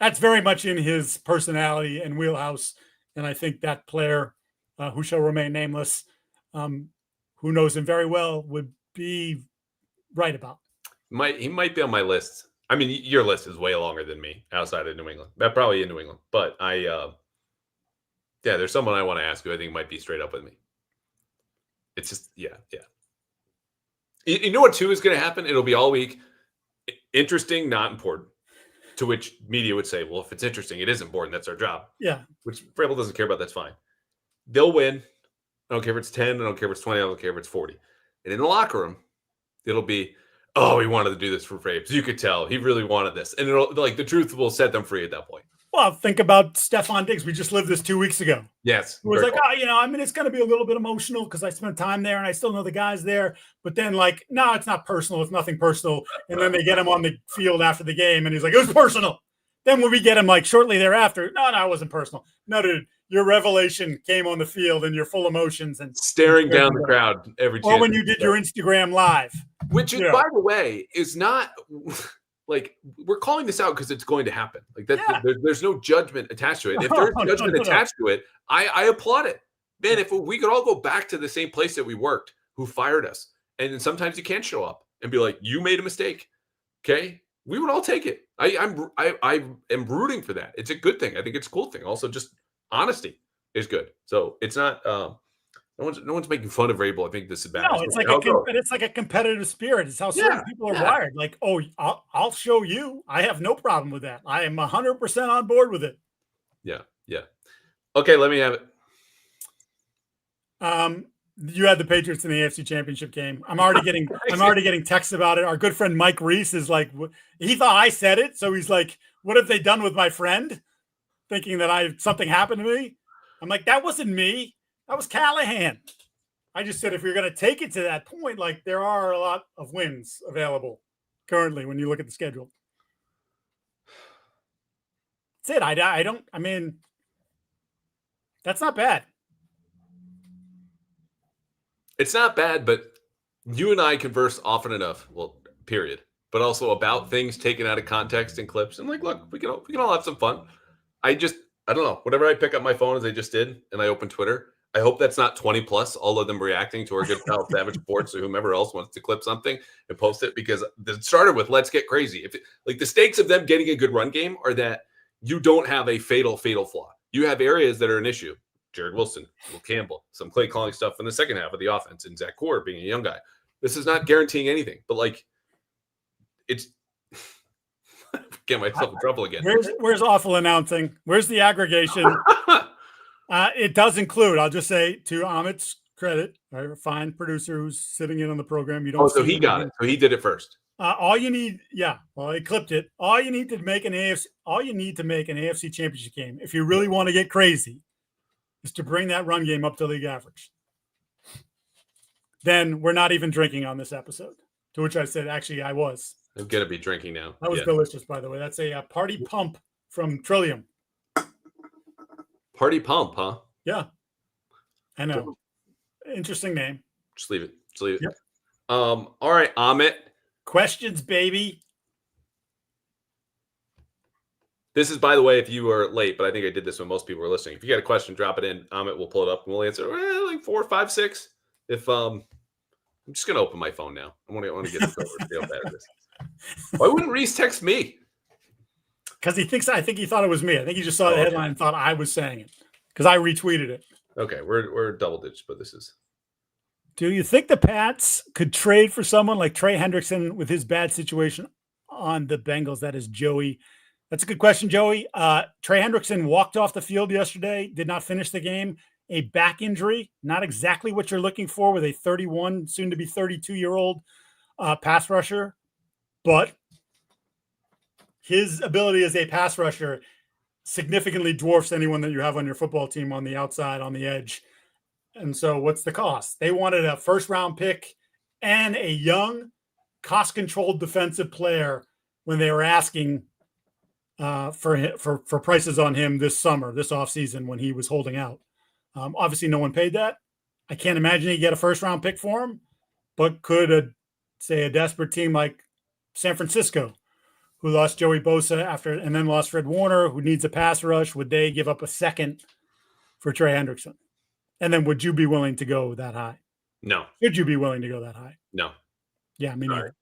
that's very much in his personality and wheelhouse. And I think that player, who shall remain nameless, who knows him very well, would be right about. He might be on my list. I mean, your list is way longer than me outside of New England. That probably in New England. But there's someone I want to ask who I think might be straight up with me. It's just, yeah. You know what, too, is going to happen? It'll be all week. Interesting, not important. To which media would say, well, if it's interesting, it is important. That's our job. Yeah. Which Vrabel doesn't care about. That's fine. They'll win. I don't care if it's 10. I don't care if it's 20. I don't care if it's 40. And in the locker room, it'll be, oh, he wanted to do this for Vrabel. You could tell he really wanted this. And it'll like the truth will set them free at that point. Well, think about Stephon Diggs. We just lived this 2 weeks ago. Yes. It was like, it's going to be a little bit emotional because I spent time there and I still know the guys there. But then, like, no, it's not personal. It's nothing personal. And then they get him on the field after the game and he's like, it was personal. Then when we get him, like, shortly thereafter, no, it wasn't personal. No, dude, your revelation came on the field and you're full emotions and staring down the crowd every chance. Or when you did your Instagram live. Which, by the way, is not – like, we're calling this out because it's going to happen. Like that, there's no judgment attached to it. If there's judgment attached to it, I applaud it. Man, if we could all go back to the same place that we worked, who fired us, and then sometimes you can't show up and be like, "You made a mistake." Okay, we would all take it. I am rooting for that. It's a good thing. I think it's a cool thing. Also, just honesty is good. So it's not. No one's making fun of Vrabel. I think this is bad. No, it's like a competitive spirit. It's how certain people are wired. Like, oh, I'll show you. I have no problem with that. I am 100% on board with it. Yeah. Okay, let me have it. You had the Patriots in the AFC Championship game. I'm already getting texts about it. Our good friend Mike Reese is like, he thought I said it, so he's like, "What have they done with my friend?" Thinking that something happened to me. I'm like, that wasn't me. That was Callahan. I just said if you're going to take it to that point, like there are a lot of wins available currently when you look at the schedule. That's it. That's not bad. It's not bad, but you and I converse often enough, well, period, but also about things taken out of context and clips. And like, look, we can all have some fun. I don't know. Whenever I pick up my phone as I just did and I open Twitter, I hope that's not 20 plus, all of them reacting to our good pal Savage Sports or whomever else wants to clip something and post it, because it started with let's get crazy. Like the stakes of them getting a good run game are that you don't have a fatal flaw. You have areas that are an issue. Jared Wilson, Will Campbell, some play calling stuff in the second half of the offense, and Zach Core being a young guy. This is not guaranteeing anything, but like it's get myself in trouble again. Where's awful announcing? Where's the aggregation? It does include, I'll just say to Amit's credit, our fine producer who's sitting in on the program. You don't. So he got it. So he did it first. All you need, well, he clipped it. All you need to make an AFC Championship game, if you really want to get crazy, is to bring that run game up to league average. Then we're not even drinking on this episode. To which I said, actually, I was. I'm gonna be drinking now. That was delicious, by the way. That's a party pump from Trillium. Party Pump, huh? Yeah. I know. Interesting name. Just leave it. Yep. All right, Amit. Questions, baby. This is, by the way, if you were late, but I think I did this when most people were listening. If you got a question, drop it in. Amit will pull it up and we'll answer like 4, 5, 6. If I'm just gonna open my phone now. I want to get this over. See how bad it is. Why wouldn't Reese text me? Because I think he thought it was me. I think he just saw the headline and thought I was saying it because I retweeted it. Okay, we're double digits, but this is. Do you think the Pats could trade for someone like Trey Hendrickson with his bad situation on the Bengals? That is Joey. That's a good question, Joey. Trey Hendrickson walked off the field yesterday, did not finish the game. A back injury, not exactly what you're looking for with a 31, soon to be 32-year-old pass rusher, but his ability as a pass rusher significantly dwarfs anyone that you have on your football team on the outside, on the edge. And so what's the cost? They wanted a first-round pick and a young, cost-controlled defensive player when they were asking for prices on him this offseason when he was holding out. Obviously, no one paid that. I can't imagine he'd get a first-round pick for him, but could a desperate team like San Francisco, who lost Joey Bosa and then lost Fred Warner, who needs a pass rush, would they give up a second for Trey Hendrickson? And then would you be willing to go that high? No. Should you be willing to go that high? No. Yeah, me neither.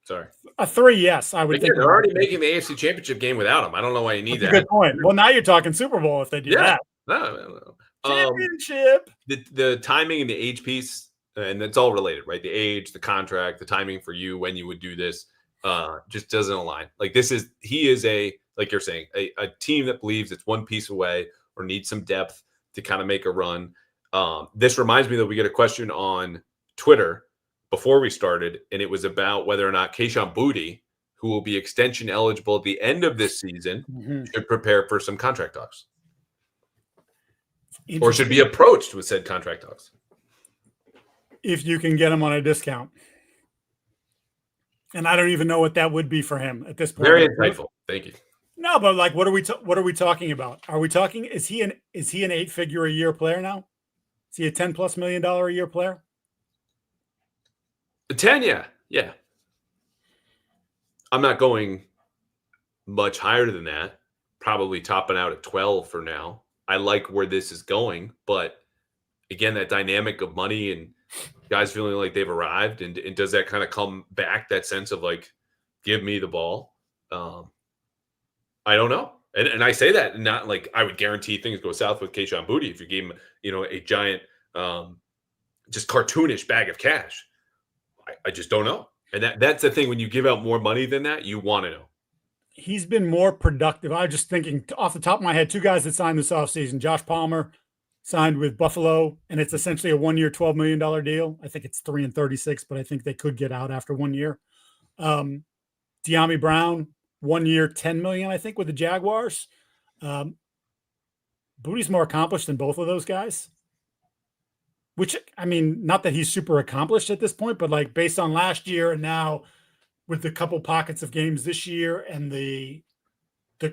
Sorry. A 3, yes, I would think. They're already making the AFC Championship game without him. I don't know why you need that. Good point. Well, now you're talking Super Bowl if they do that. No. Championship. The timing and the age piece, and it's all related, right? The age, the contract, the timing for you when you would do this, just doesn't align. Like he is a like you're saying, a team that believes it's one piece away or needs some depth to kind of make a run. This reminds me that we get a question on Twitter before we started, and it was about whether or not Kayshon Boutte, who will be extension eligible at the end of this season, should prepare for some contract talks or should be approached with said contract talks. If you can get him on a discount. And I don't even know what that would be for him at this point. Very insightful. Thank you. No, but like, what are we talking about? Are we talking? Is he an 8-figure a year player now? Is he a $10+ million a year player? 10, yeah. I'm not going much higher than that. Probably topping out at 12 for now. I like where this is going, but again, that dynamic of money and guys feeling like they've arrived, and does that kind of come back, that sense of like, give me the ball? I don't know. And I say that not like I would guarantee things go south with Kayshon Boutte if you gave him, a giant, just cartoonish bag of cash. I just don't know. And that's the thing. When you give out more money than that, you want to know. He's been more productive. I was just thinking off the top of my head, two guys that signed this offseason. Josh Palmer signed with Buffalo, and it's essentially a 1 year, $12 million deal. I think it's 3 and 36, but I think they could get out after 1 year. De'Ami Brown, 1 year, $10 million, I think, with the Jaguars. Boutte's more accomplished than both of those guys. Which, I mean, not that he's super accomplished at this point, but like based on last year and now with the couple pockets of games this year and the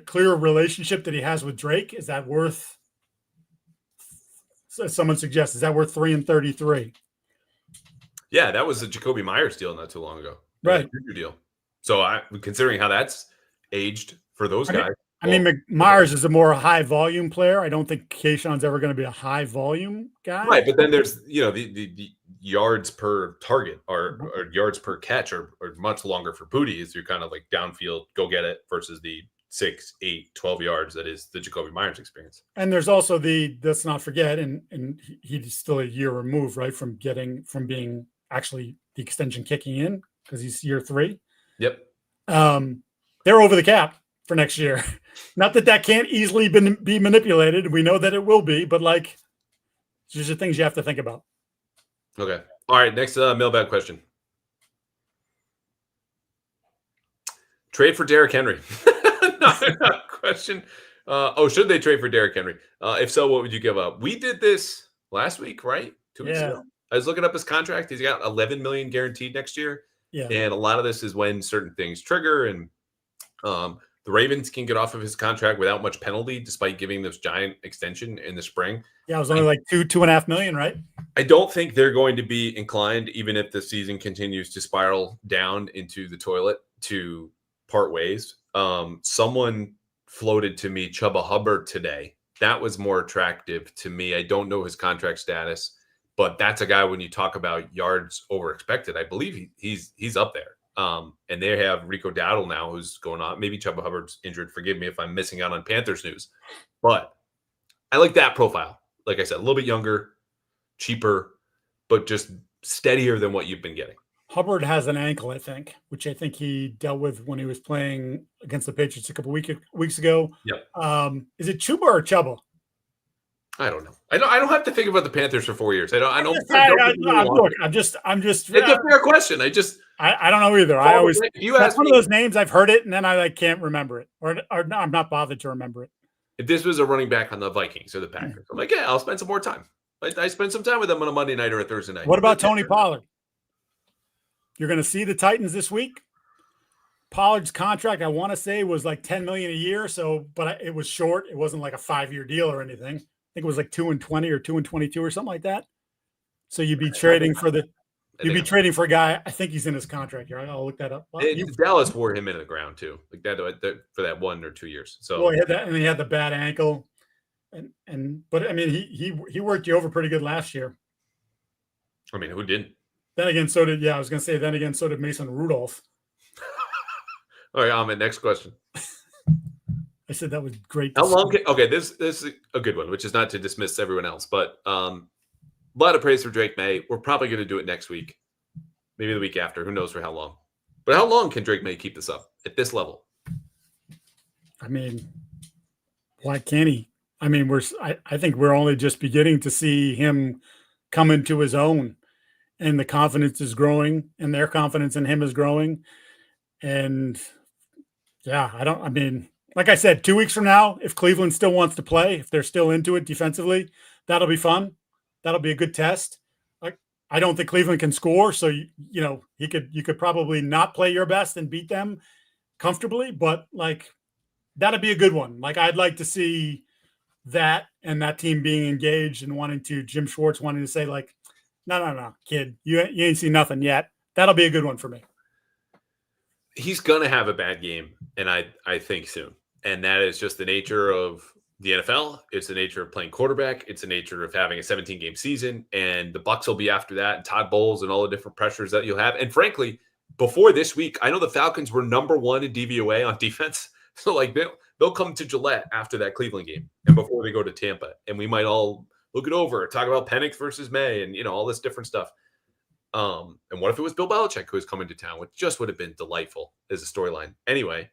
clear relationship that he has with Drake, is that worth, someone suggests, is that worth 3 and 33? Yeah, that was a Jacoby Myers deal not too long ago. Right. Deal. So considering how that's aged for those guys. Myers is a more high volume player. I don't think Kayshon's ever going to be a high volume guy. Right, but then there's the yards per target or yards per catch are much longer for Boutte, as you're kind of like downfield, go get it, versus the 6, 8, 12 yards that is the Jacoby Myers experience. And there's also let's not forget, and he's still a year removed, right, from being actually the extension kicking in, because he's year 3. Yep. They're over the cap for next year. Not that can't easily be manipulated. We know that it will be, but like, these are things you have to think about. Okay. All right. Next mailbag question. Trade for Derrick Henry. Not question. Should they trade for Derrick Henry? If so, what would you give up? We did this last week, right? 2 weeks ago. I was looking up his contract. He's got $11 million guaranteed next year. Yeah. And a lot of this is when certain things trigger, and the Ravens can get off of his contract without much penalty, despite giving this giant extension in the spring. Yeah, it was only like $2.5 million, right? I don't think they're going to be inclined, even if the season continues to spiral down into the toilet, to part ways. Someone floated to me Chuba Hubbard today. That was more attractive to me. I don't know his contract status, but that's a guy, when you talk about yards over expected, I believe he's up there. And they have Rico Dowdle now, who's going on. Maybe Chuba Hubbard's injured. Forgive me if I'm missing out on Panthers news, but I like that profile. Like I said, a little bit younger, cheaper, but just steadier than what you've been getting. Hubbard has an ankle, I think, which I think he dealt with when he was playing against the Patriots a couple weeks ago. Yep. Is it Chuba or Chuba? I don't know. I don't have to think about the Panthers for 4 years. I'm just. It's a fair question. I don't know either. I always. That's one of those names I've heard it and then I can't remember it, or no, I'm not bothered to remember it. If this was a running back on the Vikings or the Packers, I'm like, yeah, I'll spend some more time. I spend some time with them on a Monday night or a Thursday night. What about Tony Pollard? You're going to see the Titans this week. Pollard's contract, I want to say, was like $10 million a year. But it was short. It wasn't like a 5-year deal or anything. I think it was like 2 and 20 or 2 and 22 or something like that. So you'd be trading for a guy. I think he's in his contract here. I'll look that up. Dallas wore him into the ground too, like that for that 1 or 2 years. So he had that, and he had the bad ankle, but I mean he worked you over pretty good last year. I mean, who didn't? Then again, so did so did Mason Rudolph. All right, Ahmed, next question. I said that was great. How long? This is a good one, which is not to dismiss everyone else, but a lot of praise for Drake Maye. We're probably going to do it next week, maybe the week after. Who knows for how long? But how long can Drake Maye keep this up at this level? I mean, why can't he? I mean, I think we're only just beginning to see him come into his own, and the confidence is growing, and their confidence in him is growing. And yeah, I mean, like I said, 2 weeks from now, if Cleveland still wants to play, if they're still into it defensively, that'll be fun. That'll be a good test. Like, I don't think Cleveland can score. So, you could probably not play your best and beat them comfortably, but like, that'd be a good one. Like, I'd like to see that and that team being engaged and Jim Schwartz wanting to say, like, no, kid, you ain't seen nothing yet. That'll be a good one for me. He's going to have a bad game, and I think soon. And that is just the nature of the NFL. It's the nature of playing quarterback. It's the nature of having a 17-game season, and the Bucs will be after that, and Todd Bowles and all the different pressures that you'll have. And frankly, before this week, I know the Falcons were number 1 in DVOA on defense. So like they'll come to Gillette after that Cleveland game and before they go to Tampa, and we might all look it over, talk about Penix versus May and all this different stuff. And what if it was Bill Belichick who was coming to town, which just would have been delightful as a storyline. Anyway,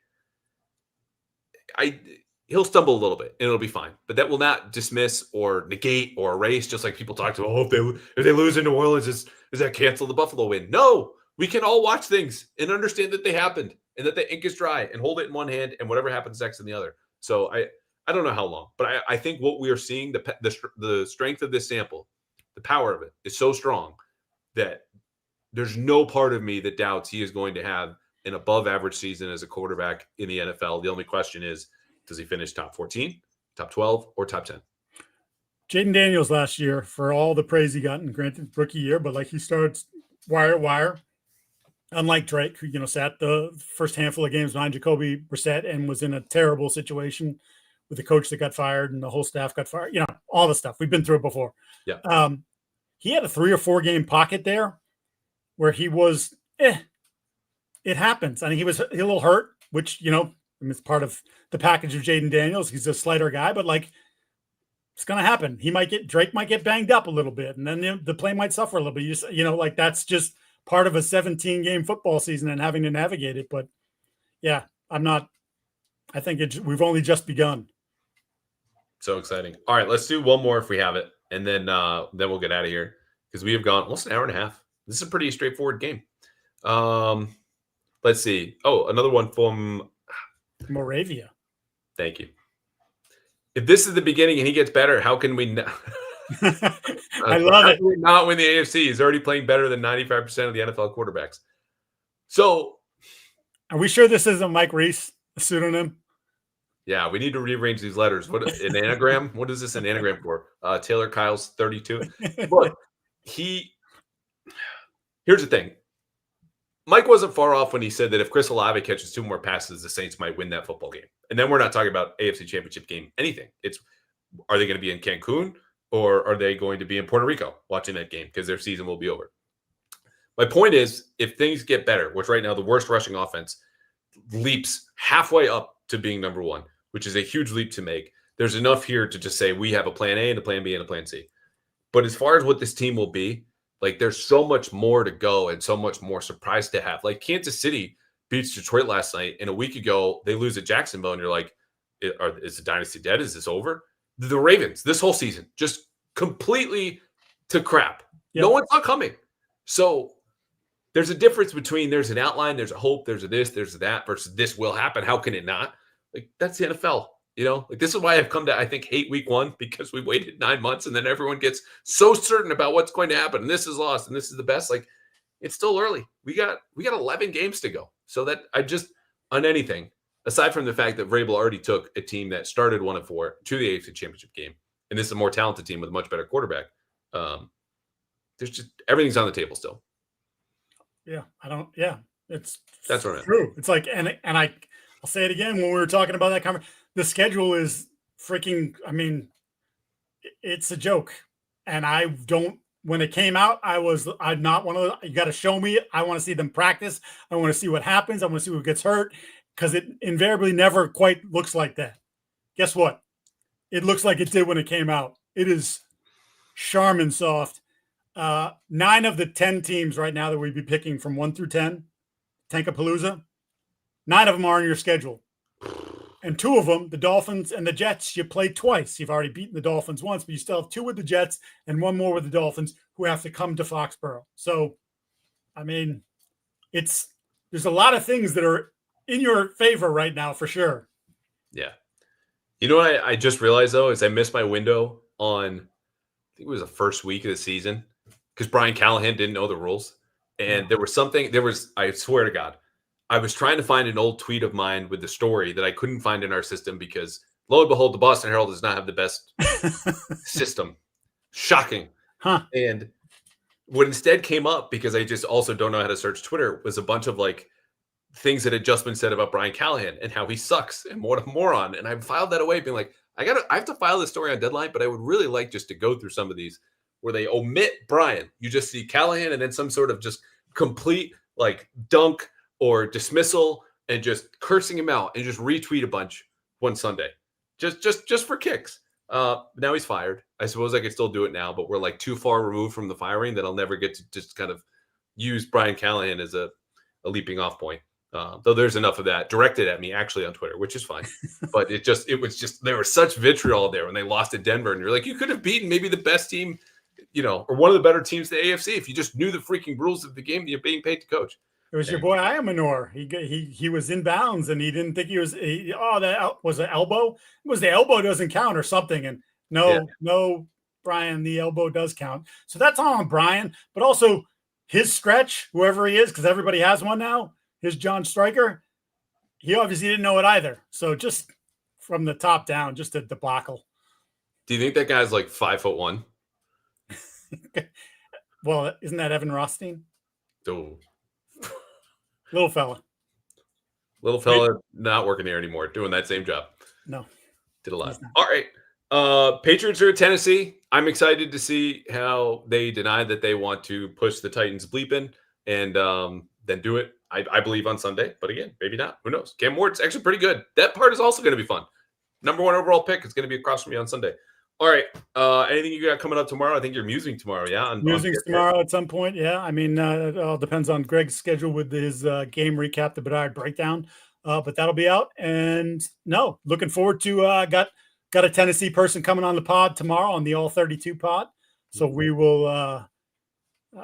he'll stumble a little bit and it'll be fine, but that will not dismiss or negate or erase, just like people talk to, if they lose in New Orleans, does that cancel the Buffalo win? No, we can all watch things and understand that they happened and that the ink is dry and hold it in one hand and whatever happens next in the other. So I don't know how long, but I think what we are seeing, the strength of this sample, the power of it is so strong that there's no part of me that doubts he is going to have an above average season as a quarterback in the NFL. The only question is, does he finish top 14, top 12, or top 10? Jaden Daniels last year, for all the praise he got, and granted rookie year, but like he starts wire. Unlike Drake, who sat the first handful of games behind Jacoby Brissett and was in a terrible situation with the coach that got fired and the whole staff got fired. All the stuff we've been through it before. Yeah. He had a 3 or 4 game pocket there where he was, it happens. I mean, he was a little hurt, which, it's part of the package of Jaden Daniels. He's a slighter guy, but like, it's going to happen. Drake might get banged up a little bit, and then the play might suffer a little bit. Like that's just part of a 17-game football season and having to navigate it. But yeah, I think we've only just begun. So exciting. All right, let's do one more if we have it. And then we'll get out of here because we have gone almost an hour and a half. This is a pretty straightforward game. Let's see. Oh, another one from Moravia. Thank you. If this is the beginning and he gets better, how can we not? I love it. Not win the AFC. He's already playing better than 95% of the NFL quarterbacks. So, are we sure this isn't Mike Reese, a pseudonym? Yeah, we need to rearrange these letters. What an anagram? What is this an anagram for? Taylor Kyle's 32. Look, here's the thing. Mike wasn't far off when he said that if Chris Olave catches 2 more passes, the Saints might win that football game. And then we're not talking about AFC Championship game, anything. It's, are they going to be in Cancun or are they going to be in Puerto Rico watching that game because their season will be over? My point is, if things get better, which right now the worst rushing offense leaps halfway up to being number 1, which is a huge leap to make, there's enough here to just say we have a plan A and a plan B and a plan C. But as far as what this team will be, like there's so much more to go and so much more surprise to have. Like Kansas City beats Detroit last night, and a week ago they lose at Jacksonville, and you're like, is the dynasty dead? Is this over? The Ravens, this whole season, just completely to crap. Yep. No one's not coming. So there's a difference between there's an outline, there's a hope, there's a this, there's a that, versus this will happen. How can it not? Like, that's the NFL. Like this is why I've come to, I think, hate week 1, because we waited 9 months and then everyone gets so certain about what's going to happen. And this is lost and this is the best. Like, it's still early. We got 11 games to go. So that on anything, aside from the fact that Vrabel already took a team that started 1-4 to the AFC Championship game, and this is a more talented team with a much better quarterback, there's just everything's on the table still. Yeah, that's what true. It's like, and I'll say it again when we were talking about that conversation. The schedule is freaking, it's a joke. And when it came out, I'm not one of those, you got to show me. I want to see them practice. I want to see what happens. I want to see who gets hurt, because it invariably never quite looks like that. Guess what? It looks like it did when it came out. It is Charmin soft. 9 of the 10 teams right now that we'd be picking from 1 through 10, Tankapalooza, 9 of them are on your schedule. And two of them, the Dolphins and the Jets, you played twice. You've already beaten the Dolphins once, but you still have two with the Jets and one more with the Dolphins who have to come to Foxborough. So, I mean, there's a lot of things that are in your favor right now for sure. Yeah. You know what I just realized, though, is I missed my window on, I think it was the first week of the season, because Brian Callahan didn't know the rules. And I swear to God, I was trying to find an old tweet of mine with the story that I couldn't find in our system because, lo and behold, the Boston Herald does not have the best system. Shocking. Huh. And what instead came up, because I just also don't know how to search Twitter, was a bunch of like things that had just been said about Brian Callahan and how he sucks and what a moron. And I filed that away, being like, I have to file this story on deadline, but I would really like just to go through some of these where they omit Brian. You just see Callahan and then some sort of just complete like dunk or dismissal and just cursing him out and just retweet a bunch one Sunday, just for kicks. Now he's fired. I suppose I could still do it now, but we're like too far removed from the firing that I'll never get to just kind of use Brian Callahan as a leaping off point. Though there's enough of that directed at me actually on Twitter, which is fine. But it was just there was such vitriol there when they lost to Denver, and you're like, you could have beaten maybe the best team, or one of the better teams in the AFC if you just knew the freaking rules of the game that you're being paid to coach. It was your boy Ayamanor. He was in bounds and he didn't think he was. That was an elbow. It was the elbow doesn't count or something. And no, Brian, the elbow does count. So that's all on Brian. But also his stretch, whoever he is, because everybody has one now. His John Stryker. He obviously didn't know it either. So just from the top down, just a debacle. Do you think that guy's like 5'1"? Well, isn't that Evan Rothstein? Oh. Little fella. Not working there anymore, doing that same job. No. Did a lot. All right. Patriots are at Tennessee. I'm excited to see how they deny that they want to push the Titans bleeping and then do it, I believe, on Sunday. But again, maybe not. Who knows? Cam Ward's actually pretty good. That part is also going to be fun. Number 1 overall pick is going to be across from me on Sunday. All right. Anything you got coming up tomorrow? I think you're musing tomorrow, yeah? Musing's tomorrow at some point, yeah. I mean, it all depends on Greg's schedule with his game recap, the Bedard breakdown. But that'll be out. And no, looking forward to got a Tennessee person coming on the pod tomorrow on the All 32 pod. So we will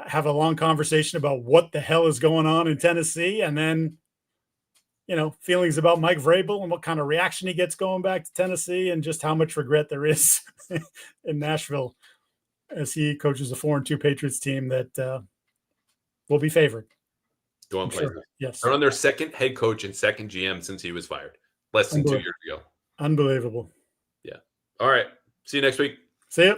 have a long conversation about what the hell is going on in Tennessee, and then feelings about Mike Vrabel and what kind of reaction he gets going back to Tennessee, and just how much regret there is in Nashville as he coaches a 4-2 Patriots team that will be favored. Go on, play. Sure. Yes. They're on their second head coach and second GM since he was fired less than 2 years ago. Unbelievable. Yeah. All right. See you next week. See you.